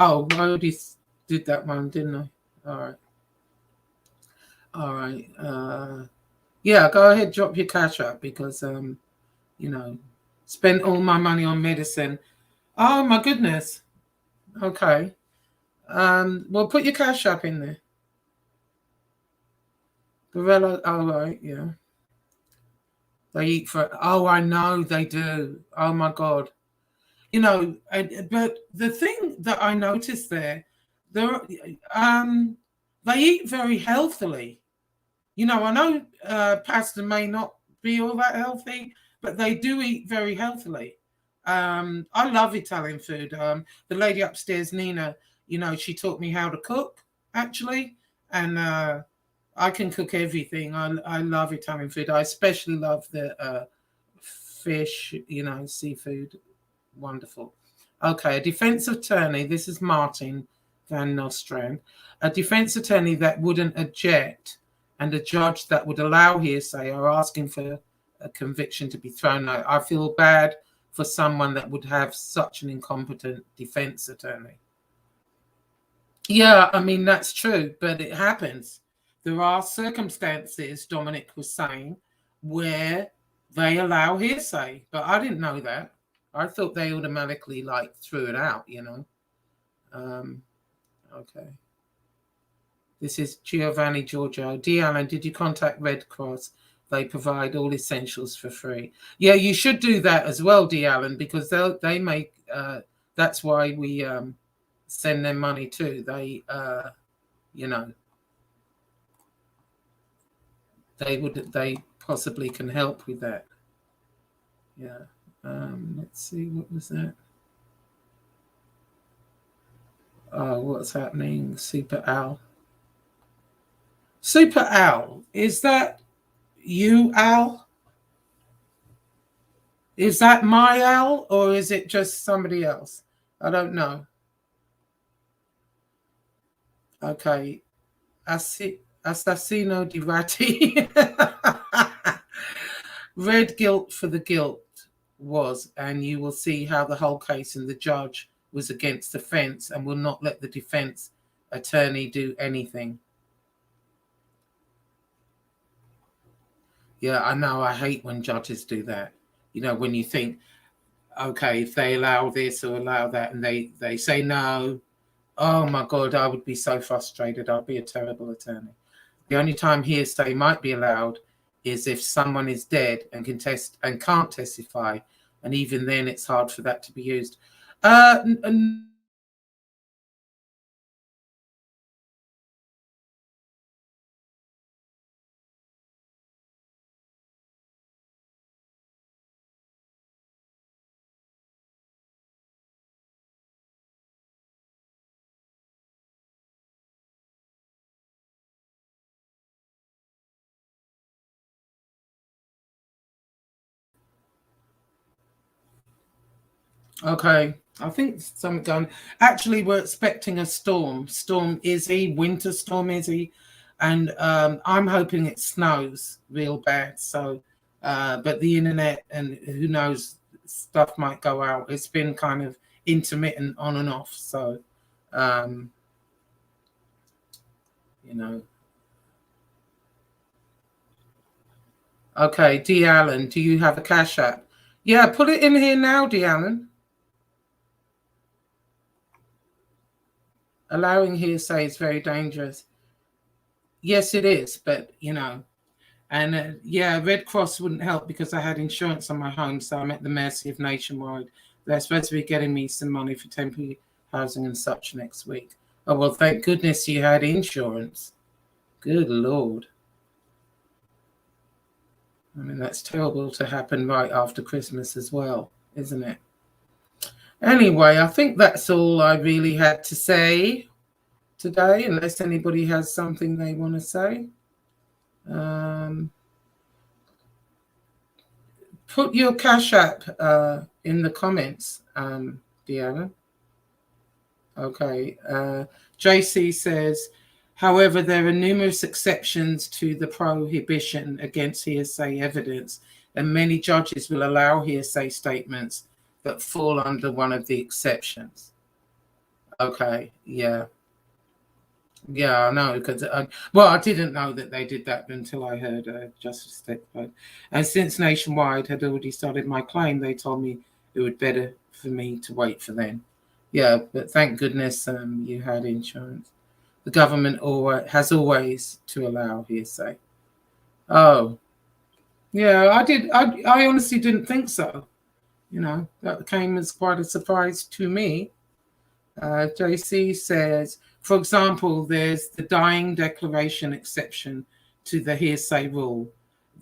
already did that one, didn't I? All right. All right. Yeah, go ahead, drop your Cash App because, you know, spent all my money on medicine. Oh, my goodness. Okay. Well, put your Cash App in there. Borello, all right, yeah. They eat for, oh, I know they do. Oh, my God. You know, but the thing that I noticed there, the They eat very healthily. You know, I know pasta may not be all that healthy, but they do eat very healthily. I love Italian food. The lady upstairs, Nina, you know, she taught me how to cook, actually. And I can cook everything. I love Italian food. I especially love the fish, you know, seafood. Wonderful. Okay, a defense attorney. This is Martin Van Nostrand. A defense attorney that wouldn't object and a judge that would allow hearsay are asking for a conviction to be thrown out. I feel bad for someone that would have such an incompetent defense attorney. Yeah, I mean, that's true, but it happens. There are circumstances, Dominic was saying, where they allow hearsay, but I didn't know that. I thought they automatically like threw it out, you know. Okay. This is Giovanni Giorgio. D. Allen, did you contact Red Cross? They provide all essentials for free. Yeah, you should do that as well, D. Allen, because they make. That's why we send them money too. They, you know, they possibly can help with that. Yeah. Let's see, what was that? Oh, what's happening? Super Al. Super Al, is that you, Al? Is that my Al, or is it just somebody else? I don't know. Okay. Assassino di Ratti. Red guilt for the guilt was, and you will see how the whole case and the judge was against the fence and will not let the defense attorney do anything. Yeah, I know. I hate when judges do that. You know, when you think, okay, if they allow this or allow that, and they say no, oh my God, I would be so frustrated. I'd be a terrible attorney. The only time hearsay might be allowed is if someone is dead and can't testify, and even then it's hard for that to be used. Okay, I think something going. Actually, we're expecting a storm. Storm Izzy, winter storm Izzy, and I'm hoping it snows real bad. So, but the internet and who knows, stuff might go out. It's been kind of intermittent, on and off. So, you know. Okay, D. Allen, do you have a Cash App? Yeah, put it in here now, D. Allen. Allowing hearsay is very dangerous. Yes, it is, but you know, and yeah, Red Cross wouldn't help because I had insurance on my home, so I'm at the mercy of Nationwide. They're supposed to be getting me some money for temporary housing and such next week. Oh, well, thank goodness you had insurance. Good Lord. I mean, that's terrible to happen right after Christmas as well, isn't it? Anyway, I think that's all I really had to say today, unless anybody has something they want to say. Put your Cash App in the comments, Deanna. Okay. JC says, however, there are numerous exceptions to the prohibition against hearsay evidence, and many judges will allow hearsay statements that fall under one of the exceptions. Okay. Yeah. Yeah, I know, because I didn't know that they did that until I heard Justice Stickford. And since Nationwide had already started my claim, they told me it would better for me to wait for them. Yeah, but thank goodness you had insurance. The government has always to allow hearsay. Oh, yeah, I did. I honestly didn't think so. You know, that came as quite a surprise to me. Josie says, for example, there's the dying declaration exception to the hearsay rule.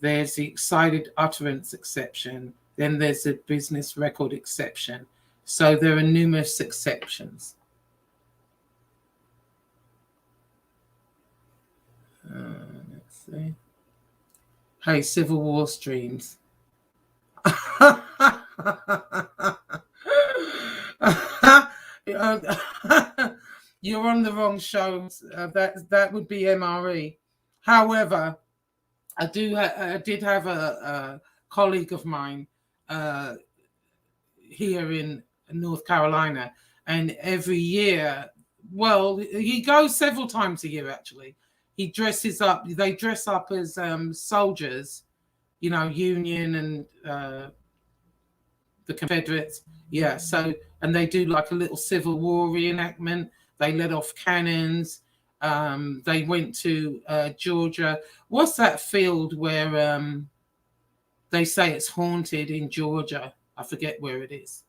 There's the excited utterance exception. Then there's the business record exception. So there are numerous exceptions. Let's see. Hey, Civil War streams. You're on the wrong show. That would be MRE. However, I did have a colleague of mine here in North Carolina, and every year, well, he goes several times a year actually. He dresses up. They dress up as soldiers, you know, Union and the Confederates. Yeah. So, and they do like a little Civil War reenactment. They let off cannons. They went to Georgia. What's that field where they say it's haunted in Georgia? I forget where it is.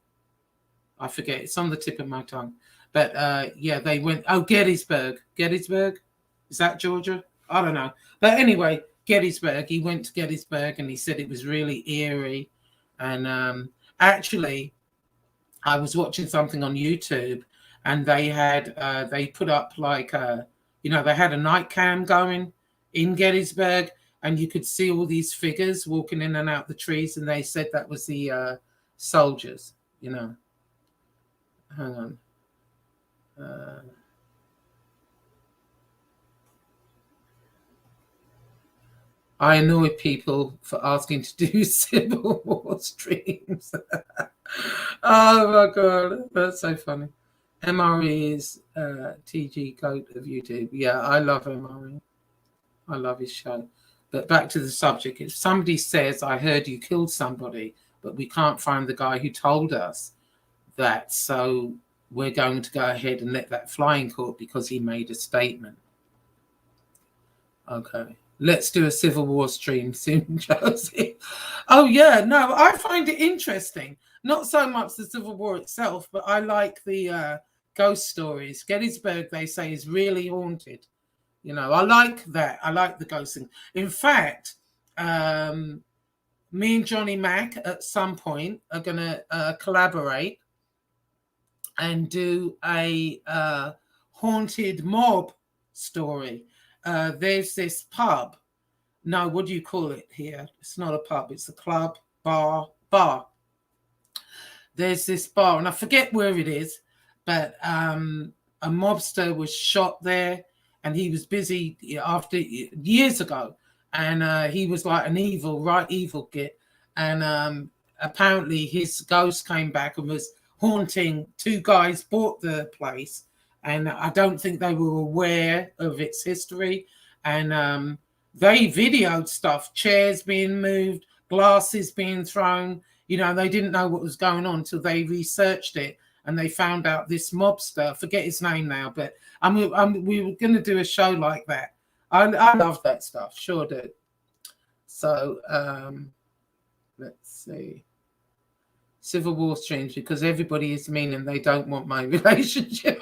I forget. It's on the tip of my tongue. But yeah, they went. Oh, Gettysburg. Gettysburg? Is that Georgia? I don't know. But anyway, Gettysburg. He went to Gettysburg and he said it was really eerie. And actually, I was watching something on YouTube and they had they put up like you know, they had a night cam going in Gettysburg and you could see all these figures walking in and out the trees, and they said that was the soldiers, you know. Hang on. I annoy people for asking to do Civil War streams. Oh my God, that's so funny. MRE is TG Goat of YouTube. Yeah, I love MRE. I love his show. But back to the subject. If somebody says, I heard you killed somebody, but we can't find the guy who told us that, so we're going to go ahead and let that fly in court because he made a statement. Okay. Let's do a Civil War stream soon, Josie. Oh, yeah. No, I find it interesting. Not so much the Civil War itself, but I like the ghost stories. Gettysburg, they say, is really haunted. You know, I like that. I like the ghosting. In fact, me and Johnny Mac at some point are going to collaborate and do a haunted mob story. There's this pub. No, what do you call it here? It's not a pub. It's a club, bar. There's this bar, and I forget where it is, but a mobster was shot there, and he was busy after years ago, and he was like an evil git, and apparently his ghost came back and was haunting. Two guys bought the place, and I don't think they were aware of its history, and they videoed stuff, chairs being moved, glasses being thrown. You know, they didn't know what was going on until they researched it, and they found out this mobster, I forget his name now, but we were going to do a show like that. I love that stuff, sure do. So let's see. Civil War streams, because everybody is mean and they don't want my relationship.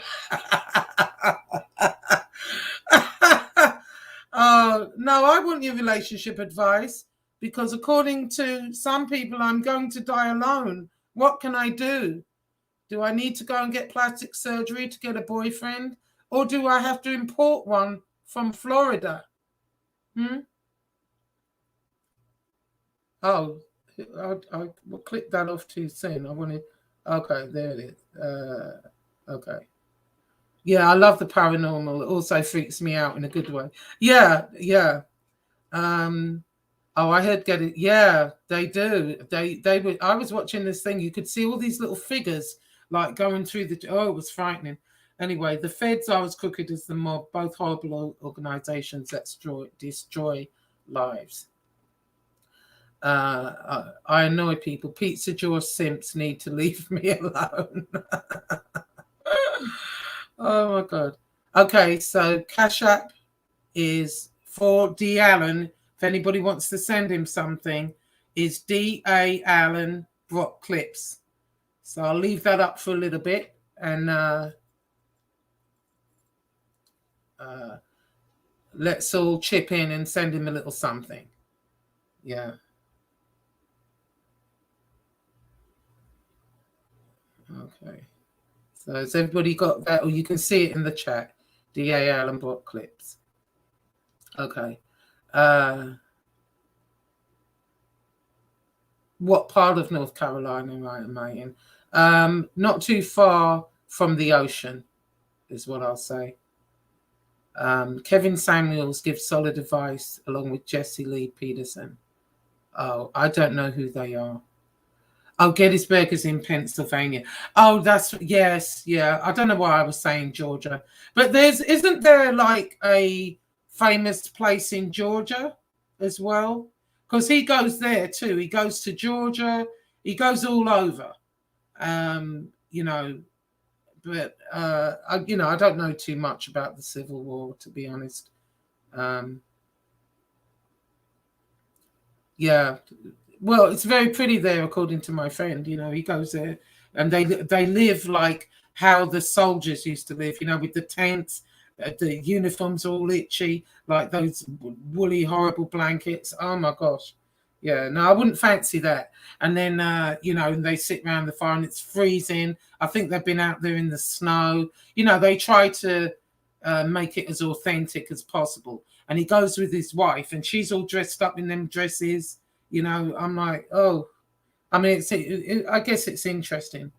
No, I want your relationship advice, because according to some people, I'm going to die alone. What can I do? Do I need to go and get plastic surgery to get a boyfriend? Or do I have to import one from Florida? Oh, I clicked that off too soon. I wanted, okay, there it is. Okay. Yeah, I love the paranormal. It also freaks me out in a good way. Yeah. Oh, I heard get it. Yeah, they do. They were. I was watching this thing. You could see all these little figures like going through the. Oh, it was frightening. Anyway, the feds are as crooked as the mob. Both horrible organizations that destroy lives. I annoy people. Pizza Jaw simps need to leave me alone. Oh my God. Okay, so Cash App is for D Allen. If anybody wants to send him something, is D.A. Allen Brock Clips. So I'll leave that up for a little bit, and let's all chip in and send him a little something. Yeah. Okay. So has everybody got that? Or you can see it in the chat. D.A. Allen bot clips. Okay. What part of North Carolina am I in? Not too far from the ocean, is what I'll say. Kevin Samuels gives solid advice along with Jesse Lee Peterson. Oh, I don't know who they are. Oh, Gettysburg is in Pennsylvania. Oh, that's, yes, yeah. I don't know why I was saying Georgia. But isn't there like a famous place in Georgia as well? Because he goes there too. He goes to Georgia. He goes all over. You know, but I don't know too much about the Civil War, to be honest. Yeah. Well, it's very pretty there, according to my friend. You know, he goes there, and they live like how the soldiers used to live. You know, with the tents, the uniforms all itchy, like those woolly, horrible blankets. Oh my gosh, yeah. No, I wouldn't fancy that. And then, you know, and they sit around the fire, and it's freezing. I think they've been out there in the snow. You know, they try to make it as authentic as possible. And he goes with his wife, and she's all dressed up in them dresses. You know, I'm like, oh, I mean, I guess it's interesting.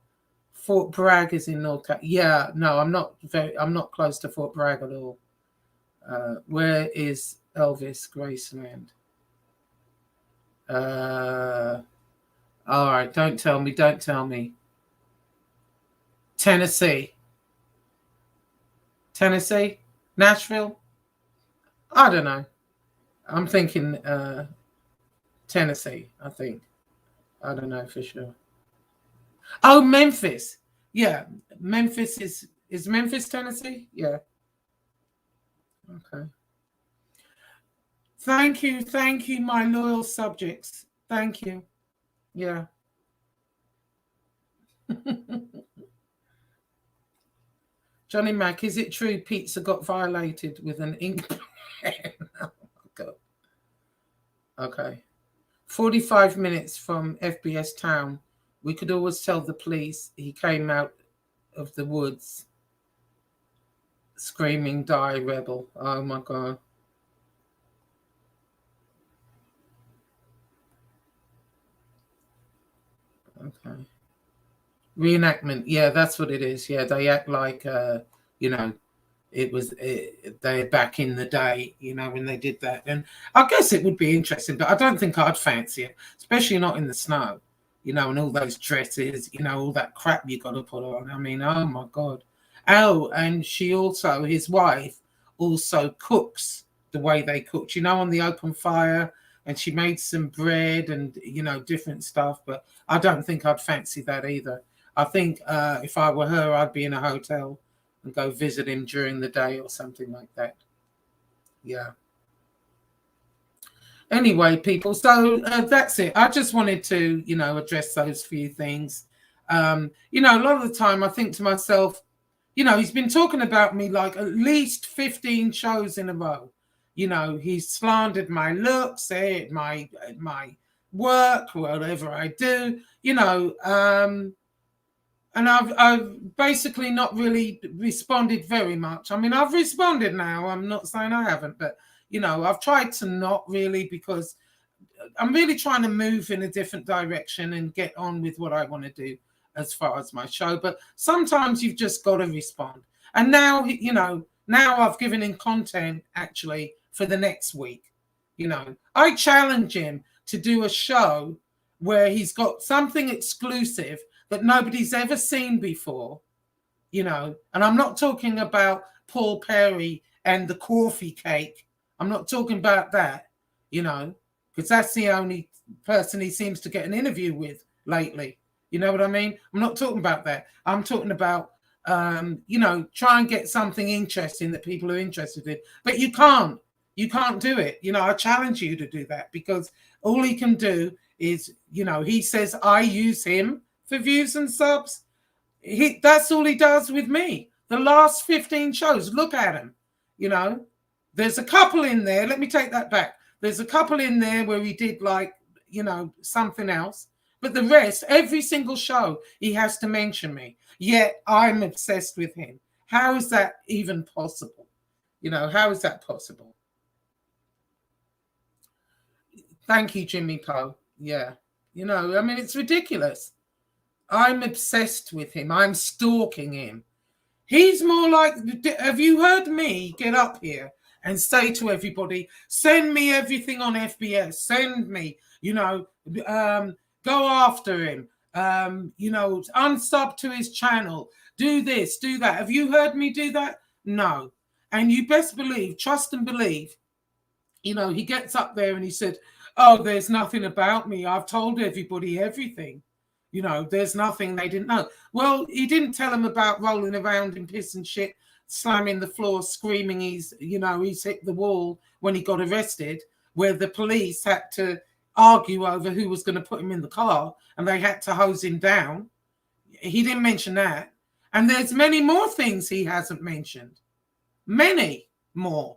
Fort Bragg is in North Carolina. Yeah, no, I'm not close to Fort Bragg at all. Where is Elvis Graceland? All right, don't tell me. Tennessee, Nashville. I don't know. I'm thinking Tennessee, I think. I don't know for sure. Oh, Memphis. Yeah, Memphis is Memphis, Tennessee? Yeah. Okay. Thank you, my loyal subjects. Thank you. Yeah. Johnny Mac, is it true pizza got violated with an ink pen? Oh, God. Okay. 45 minutes from FBS town. We could always tell the police he came out of the woods screaming, "Die, rebel." Oh, my God. Okay. Reenactment. Yeah, that's what it is. Yeah, they act like, you know, they're back in the day, you know, when they did that. And I guess it would be interesting, but I don't think I'd fancy it, especially not in the snow, you know, and all those dresses, you know, all that crap you got to put on. I mean, oh my God. Oh, and his wife also cooks the way they cooked, you know, on the open fire. And she made some bread and, you know, different stuff. But I don't think I'd fancy that either. I think if I were her, I'd be in a hotel and go visit him during the day or something like that. Yeah. Anyway, people, so that's it. I just wanted to, you know, address those few things. You know, a lot of the time I think to myself, you know, he's been talking about me like at least 15 shows in a row. You know, he's slandered my looks, my work, whatever I do, you know, and I've basically not really responded very much. I mean, I've responded now. I'm not saying I haven't, but, you know, I've tried to not really, because I'm really trying to move in a different direction and get on with what I want to do as far as my show. But sometimes you've just got to respond. And now, you know, now I've given him content actually for the next week. You know, I challenge him to do a show where he's got something exclusive that nobody's ever seen before, you know, and I'm not talking about Paul Perry and the coffee cake. I'm not talking about that, you know, because that's the only person he seems to get an interview with lately. You know what I mean? I'm not talking about that. I'm talking about, you know, try and get something interesting that people are interested in. But you can't do it. You know, I challenge you to do that, because all he can do is, you know, he says I use him for views and subs. That's all he does with me. The last 15 shows, look at him. You know, there's a couple in there. Let me take that back. There's a couple in there where he did like, you know, something else. But the rest, every single show, he has to mention me. Yet I'm obsessed with him. How is that even possible? You know, how is that possible? Thank you, Jimmy Poe. Yeah. You know, I mean, it's ridiculous. I'm obsessed with him. I'm stalking him. He's more like, have you heard me get up here and say to everybody, send me everything on FBS, send me, you know, go after him, you know, unsub to his channel, do this, do that. Have you heard me do that? No. And you best believe, trust and believe, you know, he gets up there and he said, oh, there's nothing about me. I've told everybody everything. You know, there's nothing they didn't know. Well, he didn't tell them about rolling around in piss and shit, slamming the floor, screaming he's hit the wall when he got arrested, where the police had to argue over who was going to put him in the car and they had to hose him down. He didn't mention that. And there's many more things he hasn't mentioned. Many more.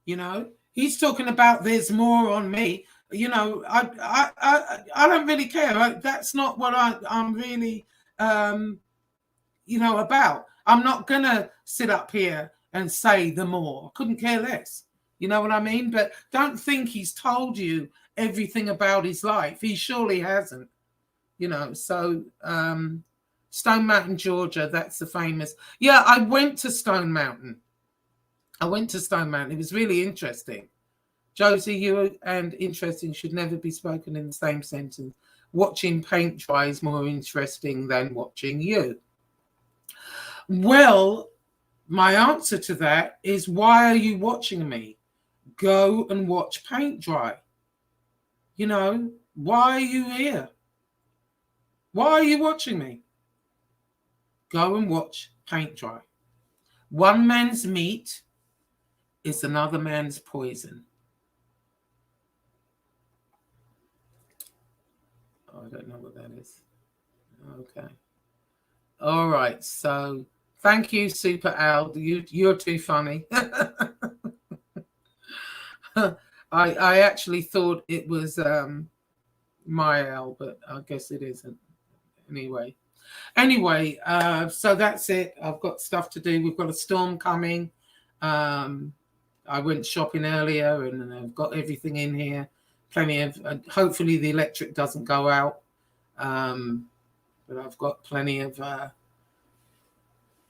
You know, he's talking about there's more on me. You know, I don't really care. That's not what I'm really, you know, about. I'm not going to sit up here and say the more. I couldn't care less. You know what I mean? But don't think he's told you everything about his life. He surely hasn't. You know, so Stone Mountain, Georgia, that's the famous. Yeah, I went to Stone Mountain. It was really interesting. Josie, you and interesting should never be spoken in the same sentence. Watching paint dry is more interesting than watching you. Well, my answer to that is, why are you watching me? Go and watch paint dry. You know, why are you here? Why are you watching me? Go and watch paint dry. One man's meat is another man's poison. Oh, I don't know what that is. Okay. All right. So thank you, Super Al. You're too funny. I actually thought it was my Al, but I guess it isn't. Anyway, so that's it. I've got stuff to do. We've got a storm coming. I went shopping earlier and I've got everything in here. Plenty of, hopefully the electric doesn't go out. But I've got plenty of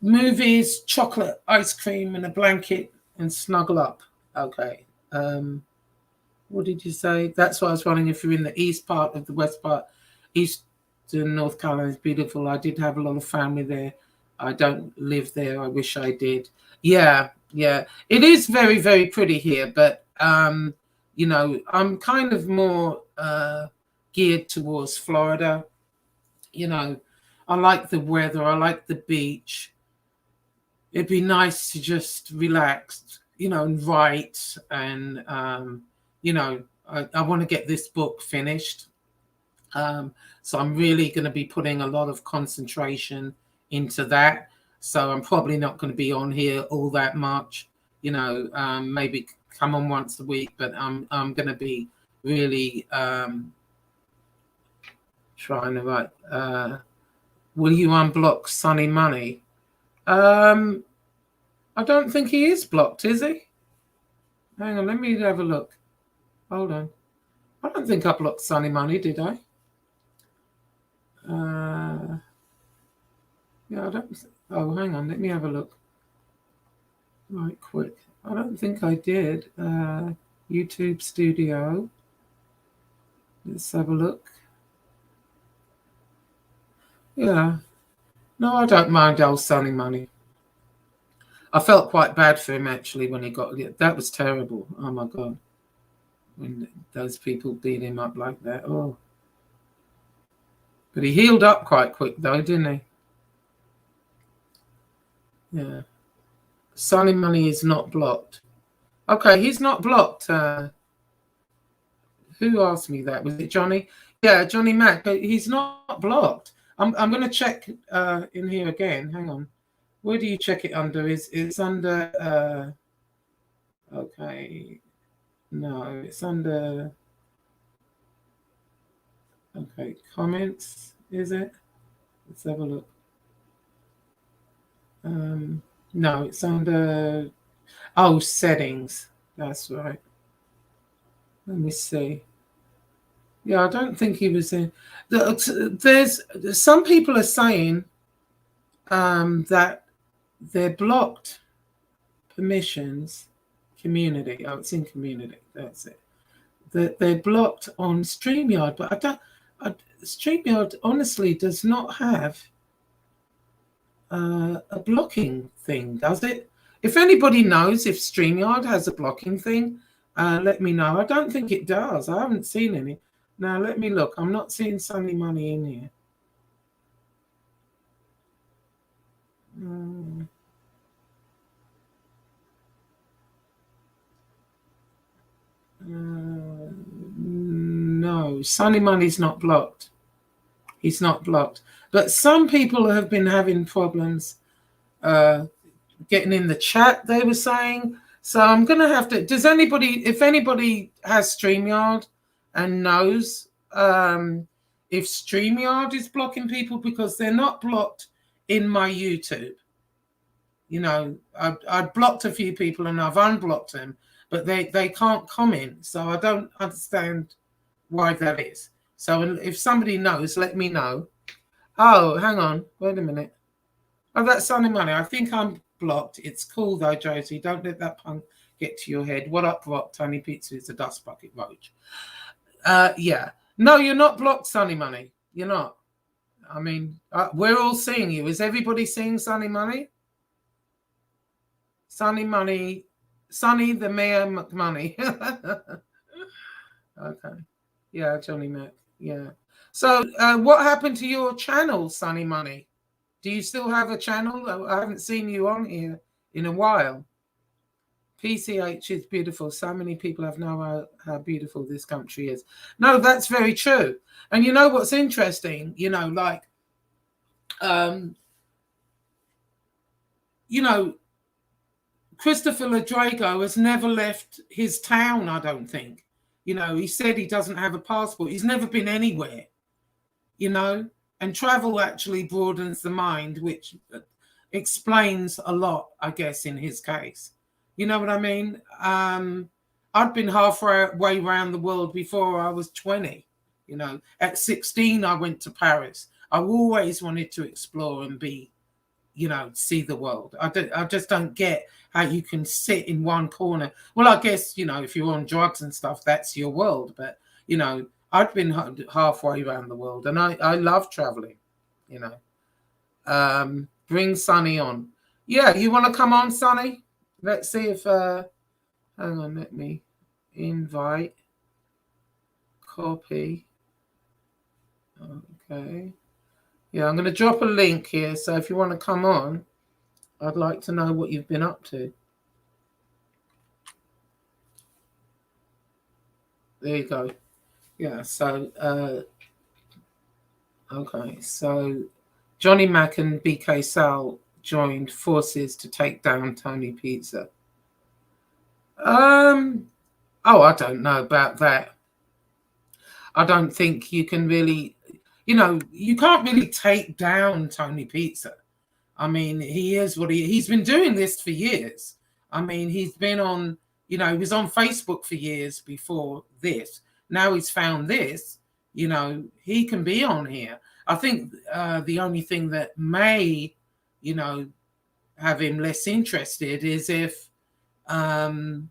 movies, chocolate, ice cream, and a blanket, and snuggle up. Okay. What did you say? That's what I was wondering, if you're in the east part of the west part. Eastern North Carolina is beautiful. I did have a lot of family there. I don't live there. I wish I did. Yeah. It is very, very pretty here, but you know, I'm kind of more geared towards Florida. You know, I like the weather. I like the beach. It'd be nice to just relax, you know, and write. And, you know, I want to get this book finished. So I'm really going to be putting a lot of concentration into that. So I'm probably not going to be on here all that much, you know, maybe come on once a week, but I'm going to be really trying to write. Will you unblock Sunny Money? I don't think he is blocked, is he? Hang on, let me have a look. Hold on. I don't think I blocked Sunny Money, did I? Yeah, I don't. Oh, hang on, let me have a look. Right, quick. I don't think I did. YouTube Studio. Let's have a look. Yeah. No, I don't mind old Sunny Money. I felt quite bad for him, actually, when he got it. That was terrible. Oh, my God. When those people beat him up like that. Oh. But he healed up quite quick, though, didn't he? Yeah. Sunny Money is not blocked. Okay, he's not blocked. Who asked me that? Was it Johnny? Yeah, Johnny Mac. He's not blocked. I'm going to check in here again. Hang on. Where do you check it under? It's under okay. No, it's under okay, comments, is it? Let's have a look. No, it's under settings. That's right. Let me see. Yeah, I don't think he was in. There's some people are saying that they're blocked permissions. Community. Oh, it's in community. That's it. That they're blocked on StreamYard, but I don't. StreamYard honestly does not have a blocking thing, does it? If anybody knows if StreamYard has a blocking thing, let me know. I don't think it does. I haven't seen any. Now, let me look. I'm not seeing Sunny Money in here. No, Sunny Money's not blocked. He's not blocked. But some people have been having problems getting in the chat, they were saying. So I'm going to have to... if anybody has StreamYard and knows if StreamYard is blocking people, because they're not blocked in my YouTube. You know, I've blocked a few people and I've unblocked them, but they can't comment. So I don't understand why that is. So if somebody knows, let me know. Oh, hang on. Wait a minute. Oh, that's Sunny Money. I think I'm blocked. It's cool though, Josie. Don't let that punk get to your head. What up, Rock? Tony Pizza is a dust bucket roach. Yeah. No, you're not blocked, Sunny Money. You're not. I mean, we're all seeing you. Is everybody seeing Sunny Money? Sunny Money. Sunny the Mayor McMoney. Okay. Yeah, Johnny Mac. Yeah. So what happened to your channel, Sunny Money? Do you still have a channel? I haven't seen you on here in a while. PCH is beautiful. So many people have known how beautiful this country is. No, that's very true. And you know what's interesting? You know, like, you know, Christopher Ladrago has never left his town, I don't think. You know, he said he doesn't have a passport. He's never been anywhere, you know, and travel actually broadens the mind, which explains a lot, I guess, in his case. You know what I mean? I'd been halfway around the world before I was 20. You know, at 16, I went to Paris. I always wanted to explore and be, you know, see the world. I just don't get how you can sit in one corner. Well, I guess, you know, if you're on drugs and stuff, that's your world. But, you know, I've been halfway around the world and I love traveling, you know. Bring Sunny on. Yeah, you want to come on, Sunny? Let's see if, hang on, let me invite, copy. Okay. Yeah, I'm going to drop a link here. So if you want to come on, I'd like to know what you've been up to. There you go. Yeah, so, okay. So Johnny Mac and BK Sal joined forces to take down Tony Pizza. Oh, I don't know about that. I don't think you can really, you know, you can't really take down Tony Pizza. I mean, he is what he's been doing this for years. I mean, he's been on, you know, he was on Facebook for years before this. Now he's found this, you know, he can be on here. I think the only thing that may, you know, have him less interested is if, you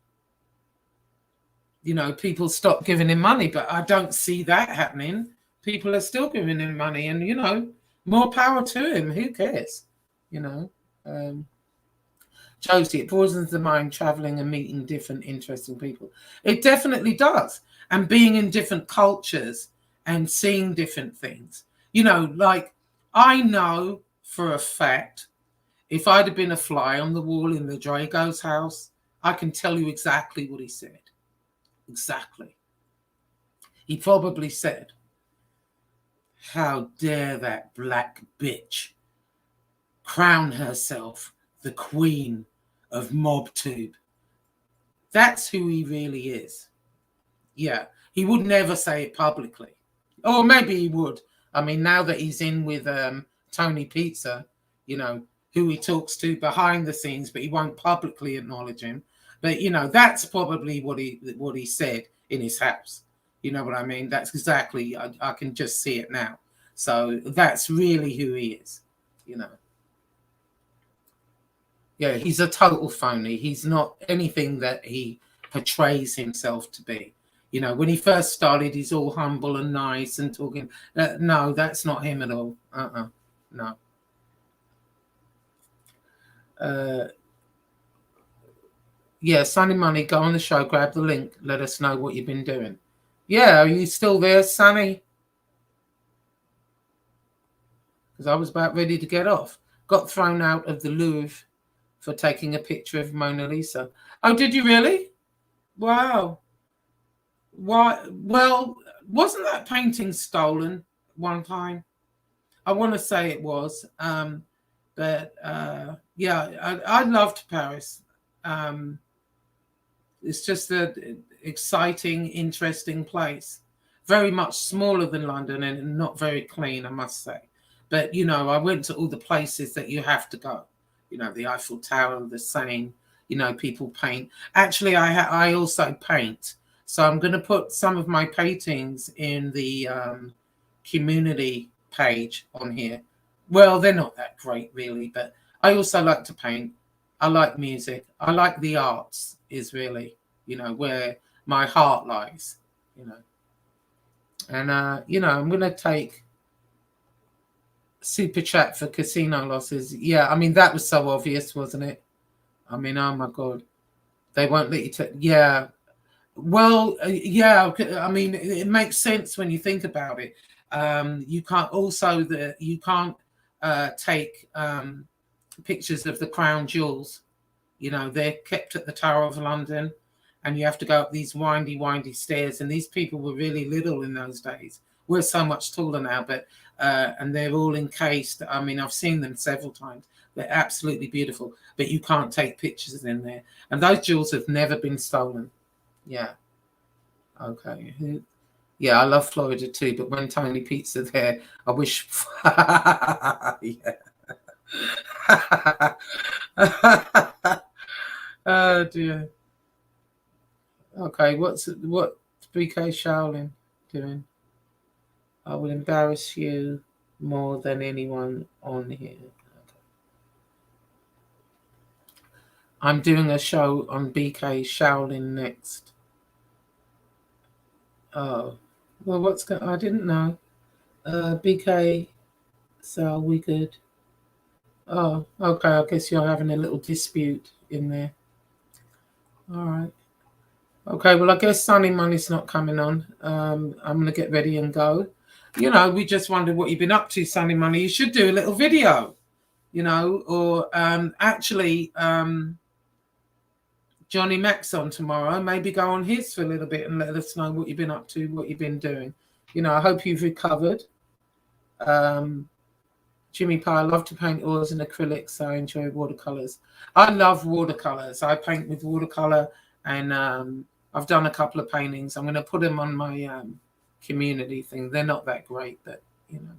know, people stop giving him money. But I don't see that happening. People are still giving him money and, you know, more power to him. Who cares? You know, Josie, it broadens the mind traveling and meeting different interesting people. It definitely does. And being in different cultures and seeing different things. You know, like I know for a fact, if I'd have been a fly on the wall in the Drago's house, I can tell you exactly what he said. Exactly. He probably said, "How dare that black bitch crown herself the queen of Mobtube. That's who he really is. Yeah, he would never say it publicly. Or maybe he would. I mean, now that he's in with Tony Pizza, you know, who he talks to behind the scenes, but he won't publicly acknowledge him. But, you know, that's probably what he said in his house. You know what I mean? That's exactly, I can just see it now. So that's really who he is, you know. Yeah, he's a total phony. He's not anything that he portrays himself to be. You know, when he first started, he's all humble and nice and talking. No, that's not him at all. No. Yeah, Sunny Money, go on the show, grab the link, let us know what you've been doing. Yeah, are you still there, Sunny? Because I was about ready to get off. Got thrown out of the Louvre for taking a picture of Mona Lisa. Oh, did you really? Wow. Why? Well, wasn't that painting stolen one time? I want to say it was. But yeah, I loved Paris. It's just an exciting, interesting place. Very much smaller than London and not very clean, I must say. But, you know, I went to all the places that you have to go. You know, the Eiffel Tower, the Seine, you know, people paint. Actually, I also paint. So I'm going to put some of my paintings in the community page on here. Well, they're not that great, really, but I also like to paint. I like music. I like the arts is really, you know, where my heart lies, you know. And, you know, I'm going to take super chat for casino losses. Yeah, I mean, that was so obvious, wasn't it? I mean, oh, my God. They won't let you take... Yeah. Well, yeah, I mean, it makes sense when you think about it. You can't also... You can't take pictures of the crown jewels. You know, they're kept at the Tower of London, and you have to go up these windy stairs. And these people were really little in those days. We're so much taller now, but and they're all encased. I mean, I've seen them several times. They're absolutely beautiful, but you can't take pictures in there. And those jewels have never been stolen. Yeah. Okay. Yeah, I love Florida too, but when Tony Pizza there, I wish. Yeah. Oh dear. Okay, what BK Shaolin doing? I will embarrass you more than anyone on here. Okay. I'm doing a show on BK Shaolin next. Oh, well, what's going? I didn't know. BK, so we good? Oh, okay. I guess you're having a little dispute in there. All right. Okay. Well, I guess Sunny Money's not coming on. I'm gonna get ready and go. You know, we just wondered what you've been up to, Sunny Money. You should do a little video. You know, or actually, Johnny Mac's on tomorrow. Maybe go on his for a little bit and let us know what you've been up to, what you've been doing. You know, I hope you've recovered. Jimmy Pye, I love to paint oils and acrylics. I enjoy watercolors. I love watercolors. I paint with watercolor, and I've done a couple of paintings. I'm going to put them on my community thing. They're not that great, but, you know,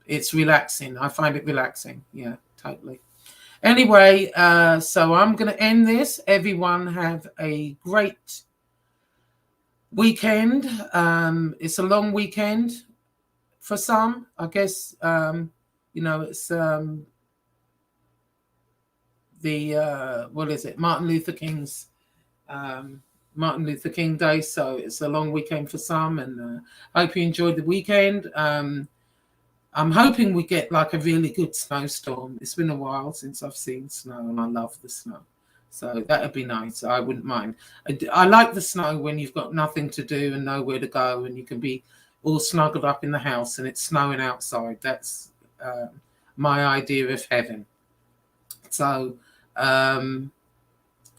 it's relaxing. I find it relaxing. Yeah, totally. Anyway, so I'm going to end this. Everyone have a great weekend. It's a long weekend for some, I guess. You know, it's the what is it? Martin Luther King Day. So it's a long weekend for some, and I hope you enjoyed the weekend. I'm hoping we get like a really good snowstorm. It's been a while since I've seen snow, and I love the snow. So that would be nice. I wouldn't mind. I like the snow when you've got nothing to do and nowhere to go, and you can be all snuggled up in the house and it's snowing outside. That's my idea of heaven. So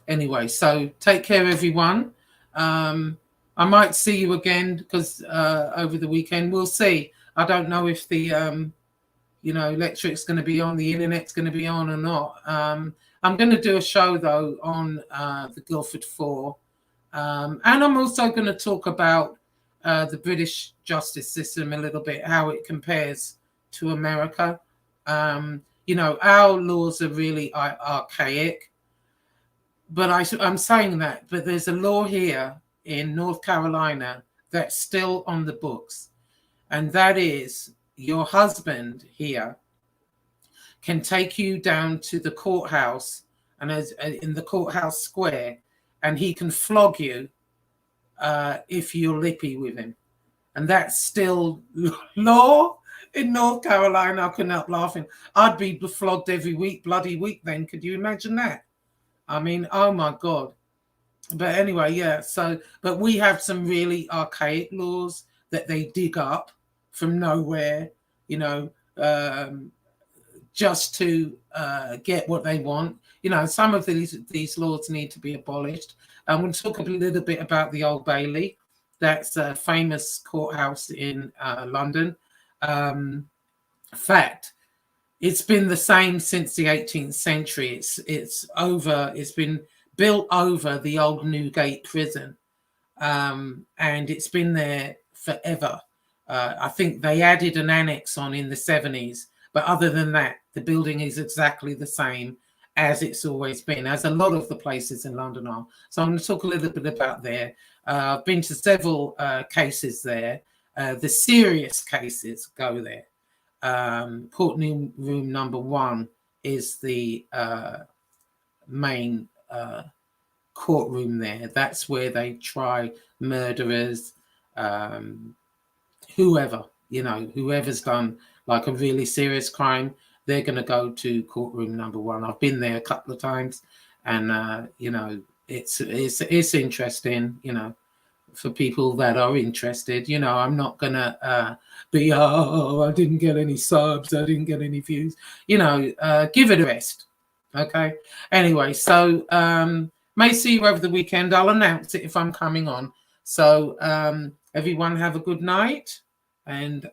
anyway, so take care, everyone. I might see you again because over the weekend. We'll see. I don't know if the you know, electric's going to be on, the internet's going to be on or not. I'm going to do a show, though, on the Guildford 4. And I'm also going to talk about the British justice system a little bit, how it compares to America. You know, our laws are really archaic. But I'm saying that, but there's a law here in North Carolina that's still on the books. And that is your husband here can take you down to the courthouse and in the courthouse square, and he can flog you if you're lippy with him. And that's still law in North Carolina. I couldn't help laughing. I'd be flogged every week, bloody week then. Could you imagine that? I mean, oh my God. But anyway, yeah. So, but we have some really archaic laws that they dig up from nowhere, you know, just to get what they want. You know, some of these laws need to be abolished. I'm going to talk a little bit about the Old Bailey. That's a famous courthouse in London. Fact, it's been the same since the 18th century. It's been built over the old Newgate prison, and it's been there forever. I think they added an annex on in the 70s, but other than that, the building is exactly the same as it's always been, as a lot of the places in London are. So I'm going to talk a little bit about there. I've been to several cases there. The serious cases go there. Courtroom room number 1 is the main courtroom there. That's where they try murderers, whoever, you know, whoever's done like a really serious crime, they're going to go to courtroom number 1. I've been there a couple of times, and you know, it's interesting, you know, for people that are interested. You know, I'm not gonna be, oh, I didn't get any subs, I didn't get any views. You know, give it a rest. Okay. Anyway, so may see you over the weekend. I'll announce it if I'm coming on. So everyone have a good night, and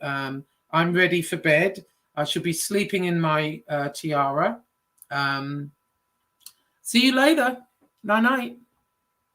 I'm ready for bed. I should be sleeping in my tiara. See you later. Night night.